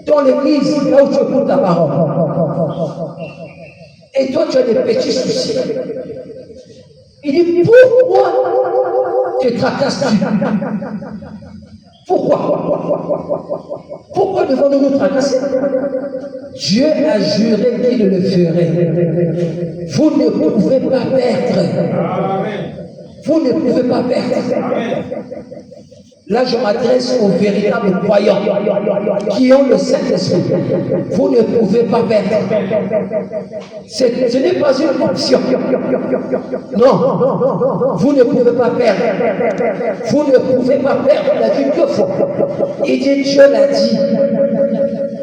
dans l'église, là où tu écoutes la parole. Et toi, tu as des petits soucis. Il dit, pourquoi te tracasses-tu? Pourquoi devons-nous nous tracasser? Dieu a juré qu'il le ferait. Vous ne pouvez pas perdre. Vous ne pouvez pas perdre. Là, je m'adresse aux véritables croyants qui ont le Saint-Esprit. Vous ne pouvez pas perdre. Ce n'est pas une option. Non, vous ne pouvez pas perdre. Vous ne pouvez pas perdre. Il a dit deux fois. Il dit, Dieu l'a dit.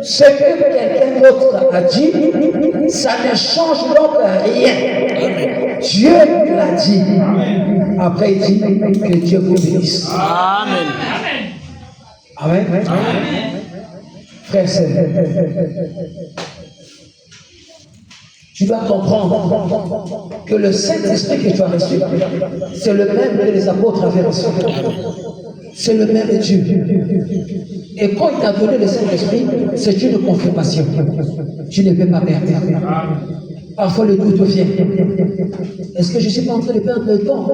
Ce que quelqu'un d'autre a dit, ça ne change donc rien. Dieu l'a dit. Après, il dit que Dieu vous bénisse. Amen. Amen. Amen. Frère, tu dois comprendre que le Saint-Esprit que tu as reçu, c'est le même que les apôtres avaient reçu. C'est le même Dieu. Et quand il t'a donné le Saint-Esprit, c'est une confirmation. Tu ne peux pas perdre. Parfois le doute vient. Est-ce que je ne suis pas en train de perdre le temps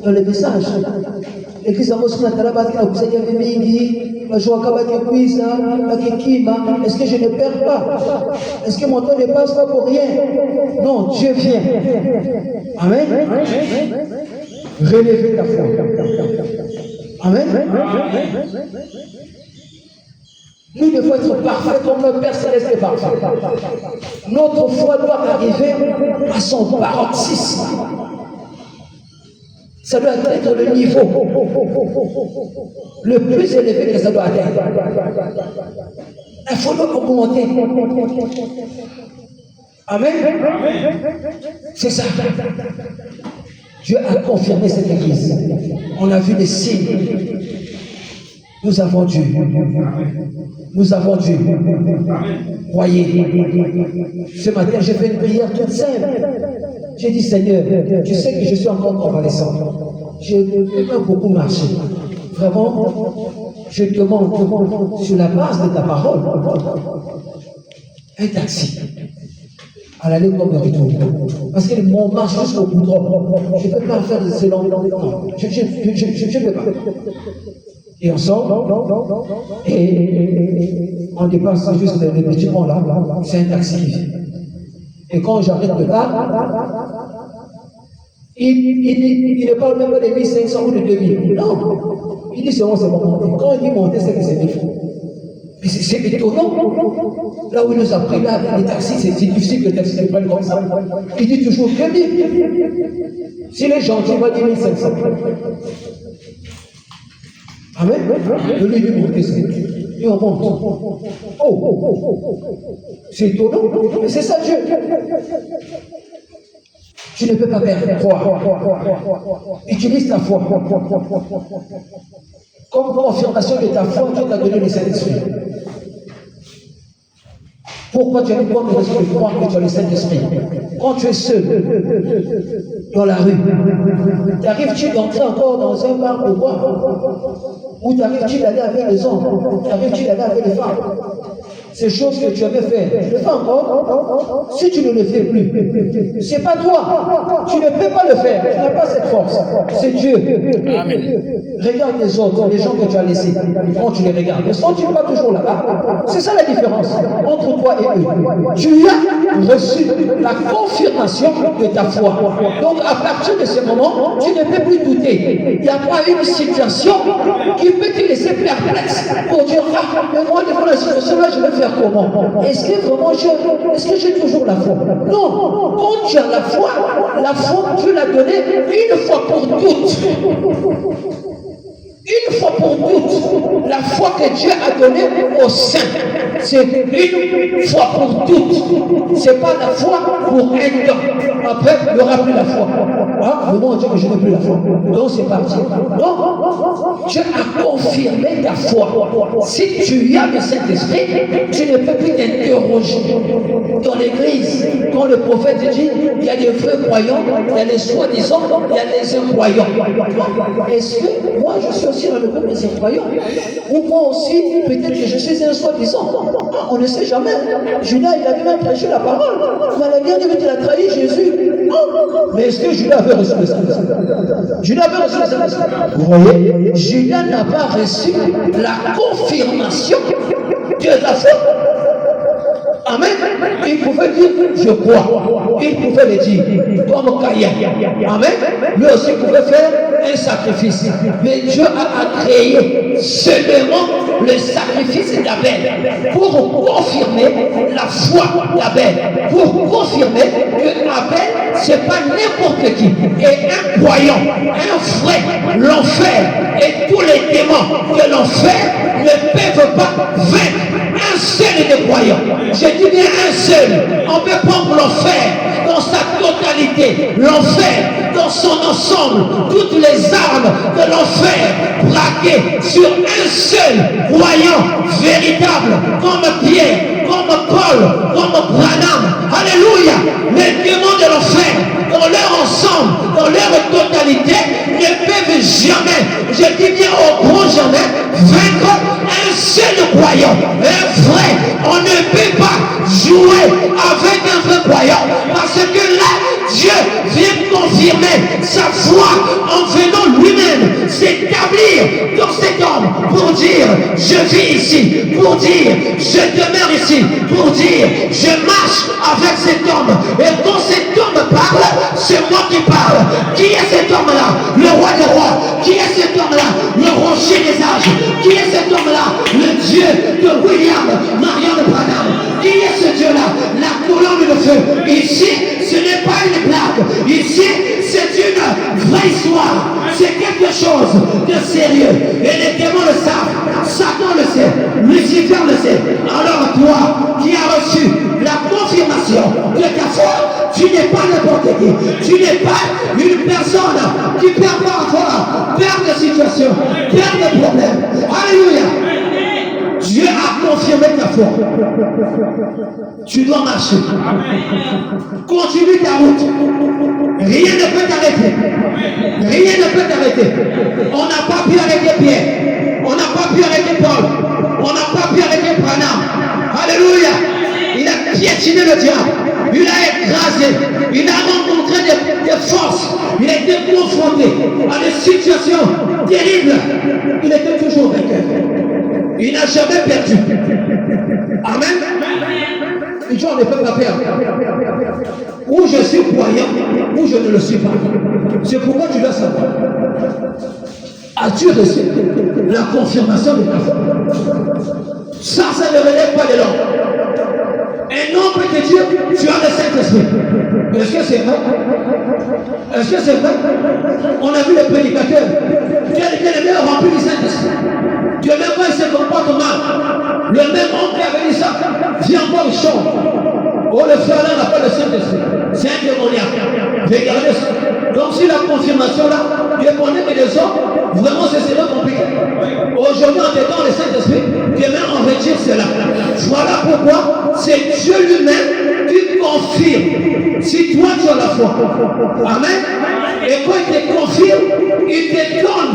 dans les messages? Est-ce que je ne perds pas? Est-ce que mon temps ne passe pas pour rien? Non, Dieu vient. Amen. Relevez ta foi. Amen. Nous devons être parfaits comme le Père Céleste est parfait. Notre foi doit arriver à son paroxysme. Ça doit être le niveau le plus élevé que ça doit atteindre. Il faut donc augmenter. Amen. C'est ça. Dieu a confirmé cette église. On a vu les signes. Nous avons Dieu. Nous avons Dieu. Croyez. Ce matin, j'ai fait une prière toute simple. J'ai dit, Seigneur, tu sais que je suis encore convalescent. J'ai pas beaucoup marché. Vraiment, je demande sur la base de ta parole un taxi à l'aller comme de retour. Parce que mon marche jusqu'au bout. Je ne peux pas faire de ces longues. Je ne peux pas. Et on sort, et on dépasse juste les petits ponts là, c'est un taxi. Et quand j'arrête de là, il ne parle même pas de 1500 ou de 2000. Non, il dit c'est bon monter. Quand il dit monter, c'est que c'est défaut. Mais c'est étonnant. Là où il nous a pris là, les taxis, c'est difficile que les taxis se prennent comme ça. Il dit toujours 2000. S'il est gentil, il va dire 1500. Amen. Le lieu du monter, c'est. Et on monte. C'est étonnant. Mais c'est ça Dieu. Tu ne peux pas perdre. Crois. Utilise ta foi. Comme confirmation de ta foi, Dieu t'a donné le Saint-Esprit. Pourquoi tu as une bonne raison de croire que tu as le Saint-Esprit? Quand tu es seul dans la rue, t'arrives-tu d'entrer encore dans un bar pour boire? Ou t'arrives-tu d'aller avec les hommes? T'arrives-tu d'aller avec les femmes? Ces choses que tu avais fait, tu le fais encore? Si tu ne le fais plus, c'est pas toi. Tu ne peux pas le faire. Tu n'as pas cette force. C'est Dieu. Amen. Regarde les autres, les gens que tu as laissés. Quand tu les regardes, ne sont-ils pas toujours là-bas? C'est ça la différence entre toi et eux. Tu as reçu la confirmation de ta foi. Donc à partir de ce moment, tu ne peux plus douter. Il n'y a pas une situation qui peut te laisser perplexe pour dire, ah, mais moi devant la situation là, je vais faire comment? Est-ce que vraiment j'ai toujours la foi? Non, quand tu as la foi, Dieu l'a donnée une fois pour toutes. Une fois pour toutes, la foi que Dieu a donnée aux saints, c'est une fois pour toutes. Ce n'est pas la foi pour un temps. Après, il n'y aura plus la foi. Ah, le monde dit que je n'ai plus la foi. Donc c'est parti. Non, Dieu a confirmé ta foi. Si tu as le Saint-Esprit, tu ne peux plus t'interroger. Dans l'église, quand le prophète dit, il y a des vrais croyants, il y a les soi-disant, il y a les incroyants. Est-ce que moi je suis aussi dans le groupe des incroyants? Ou moi aussi, peut-être que je suis un soi-disant. On ne sait jamais. Judas, il avait même prêché la parole. Mais la guerre, il a trahi Jésus. Mais est-ce que Judas avait reçu le Saint-Esprit? Judas avait reçu le Saint-Esprit. Vous voyez, Judas n'a pas reçu la confirmation de la foi. Amen. Il pouvait dire, je crois. Il pouvait le dire, comme Caïn. Amen. Lui aussi pouvait faire un sacrifice. Mais Dieu a créé seulement le sacrifice d'Abel pour confirmer la foi d'Abel. Pour confirmer que Abel, ce n'est pas n'importe qui. Et un croyant, un vrai, l'enfer et tous les démons de l'enfer ne peuvent pas vaincre un seul des croyants. Je dis bien un seul. On peut prendre l'enfer dans sa totalité, l'enfer dans son ensemble, toutes les armes de l'enfer braquées sur un seul croyant véritable, comme Pierre, comme Paul, comme Branham. Alléluia. Les démons de l'enfer, dans leur ensemble, dans leur totalité, ne peuvent jamais, je dis bien au grand jamais, vaincre un seul croyant. Un vrai, on ne peut pas jouer avec un vrai croyant, parce que là, Dieu vient confirmer sa foi en venant lui-même s'établir dans cet homme pour dire je vis ici, pour dire je demeure ici, pour dire je marche avec cet homme. Et quand cet homme parle, c'est moi qui parle. Qui est cet homme-là? Le roi des rois. Qui est cet homme-là? Le rocher des âges. Qui est cet homme-là? Le Dieu de William Marion Branham. Qui est ce Dieu-là? La colonne de feu. Ici, ce n'est pas une blague. Ici, c'est une vraie histoire, c'est quelque chose de sérieux. Et les démons le savent, Satan le sait, Lucifer le sait. Alors toi, qui as reçu la confirmation de ta foi, tu n'es pas n'importe qui. Tu n'es pas une personne qui perd parfois, perd de situation, perd de problème. Alléluia. Dieu a confirmé ta foi. Tu dois marcher. Continue ta route. Rien ne peut t'arrêter. Rien ne peut t'arrêter. On n'a pas pu arrêter Pierre. On n'a pas pu arrêter Paul. On n'a pas pu arrêter Branham. Alléluia. Il a piétiné le diable. Il a écrasé. Il a rencontré des forces. Il a été confronté à des situations terribles. Il était toujours vainqueur. Il n'a jamais perdu. Amen. Et Dieu ne peut pas perdre. Ou je suis croyant, ou je ne le suis pas. C'est pourquoi tu dois savoir. As-tu reçu la confirmation de ta foi? Ça ne relève pas de l'homme. Un homme peut te dire, tu as le Saint-Esprit. Est-ce que c'est vrai? Est-ce que c'est vrai? On a vu le prédicateur. Quelqu'un est même rempli du Saint-Esprit. Dieu même quand il se comporte mal. Le même homme qui avait dit ça, vient encore il chante. Oh, le frère là n'a pas le Saint-Esprit. C'est un démoniaque. Regardez ça. Donc si la confirmation là, Dieu connaît que les hommes, vraiment ce serait compliqué. Aujourd'hui, en dedans le Saint-Esprit, demain on retire cela. Voilà pourquoi c'est Dieu lui-même qui confirme. Si toi tu as la foi. Amen. Et quand il te confirme, il te donne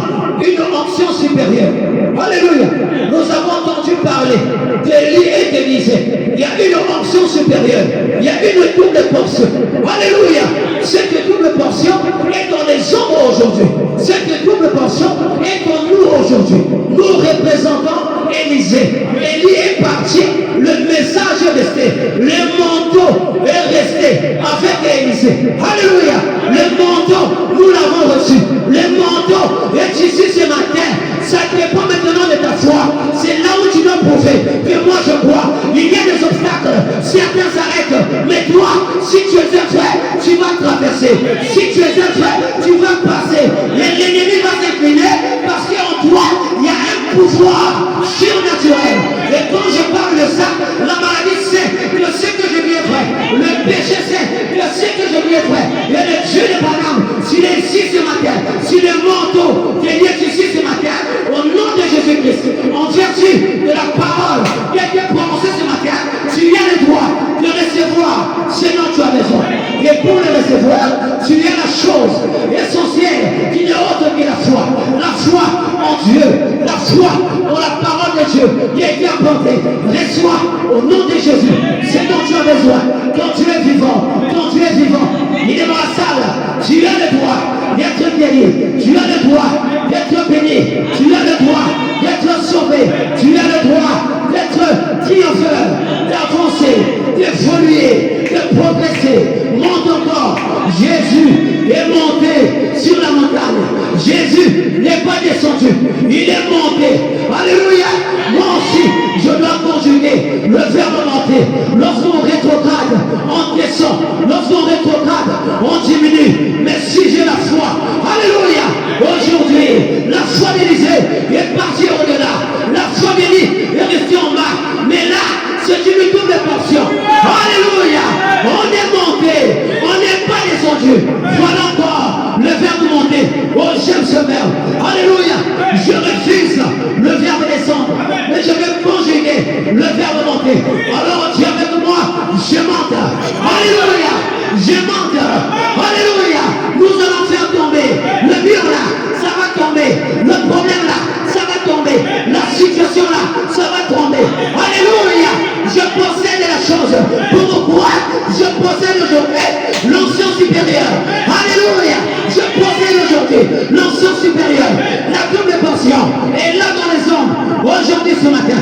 une onction supérieure. Alléluia. Nous avons entendu parler d'Élie et d'Élisée. Il y a une onction supérieure. Il y a une double portion. Alléluia. Cette double portion est dans les hommes aujourd'hui. Cette double portion est dans nous aujourd'hui. Nous représentons Élisée. Élie est parti. Le message est resté. Le manteau est resté avec Élisée. Alléluia. Le manteau, nous l'avons reçu. Le manteau est ici ce matin. Ça dépend maintenant de ta foi. C'est là où tu dois prouver que moi je crois. Il y a des obstacles. Certains s'arrêtent. Mais toi, si tu es un frère, tu vas traverser. Si tu es un frère, tu vas passer. L'ennemi va s'incliner parce qu'en toi, il y a un pouvoir surnaturel. Et quand je parle de ça, la maladie sait que ce que je lui ai fait. Le péché sait que ce que je lui ai fait. Et le Dieu de Branham, s'il est ici ce matin, si le manteau qui est ici ce matin, au nom de Jésus-Christ, en vertu de la parole qui a été prononcée ce matin, tu as le droit de recevoir ce dont tu as besoin. Et pour le recevoir, tu as la chose essentielle qui n'est autre que la foi. La foi en Dieu, la foi en la parole de Dieu qui a été apportée. Reçois au nom de Jésus ce dont tu as besoin. Quand tu es vivant, quand tu es vivant, il est dans la salle, tu as le droit d'être guéri, tu as le droit d'être béni, tu as le droit d'être sauvé, tu as le droit d'être triompheur, d'avancer, d'évoluer, de progresser. Monte encore. Jésus est monté sur la montagne. Jésus n'est pas descendu, il est monté. Alléluia. Moi aussi, je dois conjuguer le verbe monter. Lorsqu'on rétrograde, on descend. Lorsqu'on rétrograde, on diminue. Mais si j'ai la foi, alléluia. Aujourd'hui, la foi d'Élisée est partie au-delà. La foi d'Élie est restée en bas. Mais là, c'est une double portion. Alléluia. On est monté. On n'est pas descendu. Voilà encore le verbe monter. Oh, j'aime ce verbe. Alléluia. Je refuse le verbe descendre. Mais je vais conjuguer le verbe monter. Alors, tu es avec moi. Je monte. Alléluia. Je monte. Alléluia. Nous allons faire tomber le mur là. Ça va tomber. Le problème là. Ça va tomber. La situation là. Ça va tomber. Alléluia. Je possède la chose. Pourquoi je possède aujourd'hui l'onction supérieure. Alléluia. Je possède aujourd'hui l'onction supérieure. La double portion est là dans les hommes. Aujourd'hui ce matin.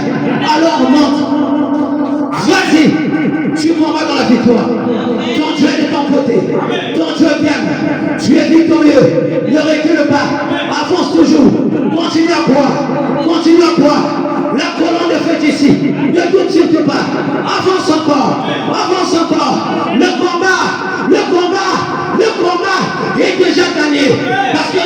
Alors monte. Vas-y. Tu mourras dans la victoire. Ton Dieu est de ton côté. Ton Dieu gagne. Tu es victorieux. Ne recule pas. Avance toujours. Continue à croire. Continue à croire. La colonne de feu ici. Ne doute surtout pas. Avance encore. Avance encore. Le combat est déjà gagné. Parce que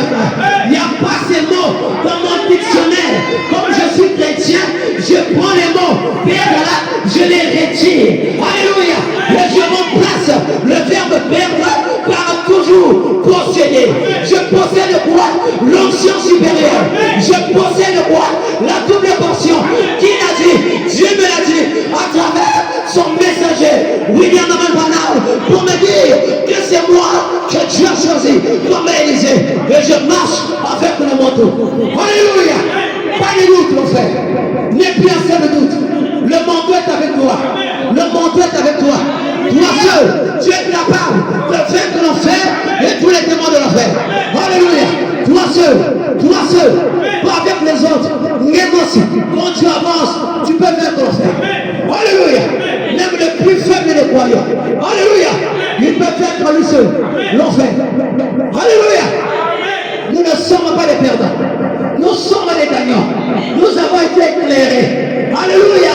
perdre. Il n'y a pas ces mots dans mon dictionnaire. Comme je suis chrétien, je prends les mots perdre là, je les retire. Alléluia. Et je remplace le verbe perdre par toujours posséder. Je possède quoi? L'onction supérieure. Je possède quoi? La double portion. Qui l'a dit? Dieu me l'a dit à travers son messager William Branham pour me dire que c'est moi que Dieu a choisi comme Élysée. Et je marche avec le manteau. Alléluia. Pas de doute, mon frère. N'aie plus assez de doute. Le manteau est avec toi. Le manteau est avec toi. Toi seul, tu es capable de vaincre l'enfer et tous les démons de l'enfer. Alléluia. Toi seul, pas avec les autres. Négocie. Quand tu avances, tu peux vaincre l'enfer. Alléluia. Même le plus faible des croyants. Alléluia. Il peut vaincre lui seul l'enfer. Alléluia. Nous ne sommes pas des perdants. Nous sommes des gagnants. Nous avons été éclairés. Alléluia.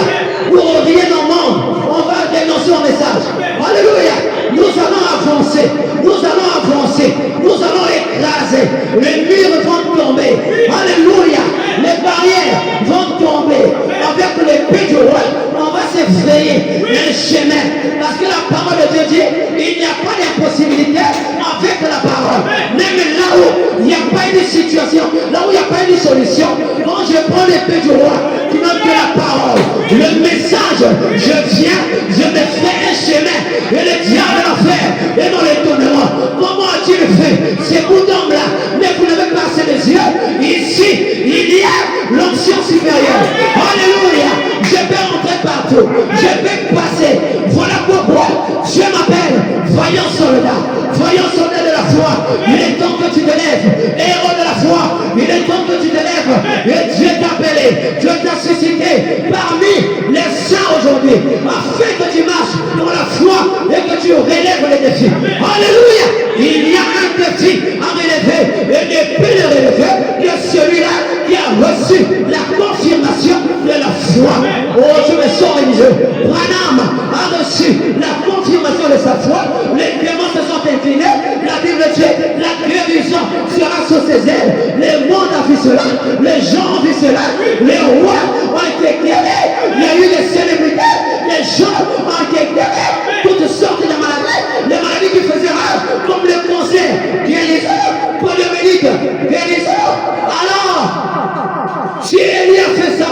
Pour rien au monde, on va dénoncer un message. Alléluia. Nous allons avancer. Nous allons avancer. Nous allons écraser. Les murs vont tomber. Alléluia. Les barrières vont tomber. Avec l'épée du roi, on va se frayer un chemin. Parce que la parole de Dieu dit, il n'y a pas d'impossibilité avec la parole. Même là où il n'y a pas une situation, là où il n'y a pas une solution, quand je prends l'épée du roi, qui me fait la parole, le message, je viens, je me fais un chemin, et le diable en fait, et dans l'étonnement. Comment a-t-il fait? C'est vous d'homme là, mais vous n'avez pas assez les yeux. Ici, il y a l'onction supérieure. Alléluia. Je vais rentrer partout. Je vais passer. Voilà pourquoi Dieu m'appelle voyant soldat de la foi. Il est temps que tu te lèves. Héros de la foi. Il est temps que tu te lèves. Et Dieu t'a appelé. Dieu t'a suscité parmi les saints aujourd'hui. Afin que tu marches dans la foi et que tu relèves les défis. Alléluia. Il y a un défi à relever. Et ne peut le relever que celui-là qui a reçu la confirmation de la foi. Oh, je me sens religieux. Branham a reçu la confirmation de sa foi. Les démons se sont inclinés. La Bible dit, la guérison sera sous ses ailes. Les mondes ont vu cela. Les gens ont vu cela. Les rois ont été éclairés. Il y a eu des célébrités. Les gens ont été éclairés. Toutes sortes de maladies. Les maladies qui faisaient rage, comme le cancer, guérison, poliomyélite, guérison. Alors, si Élie a fait ça,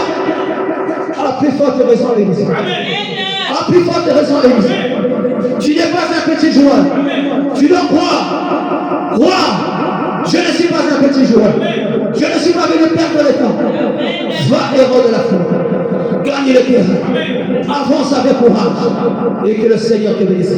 à plus forte raison l'église. À plus forte raison l'église. Tu n'es pas un petit joueur. Tu dois croire. Croire. Je ne suis pas un petit joueur. Je ne suis pas venu perdre le temps. Va, héros de la foi. Gagne le terrain. Avance avec courage. Et que le Seigneur te bénisse.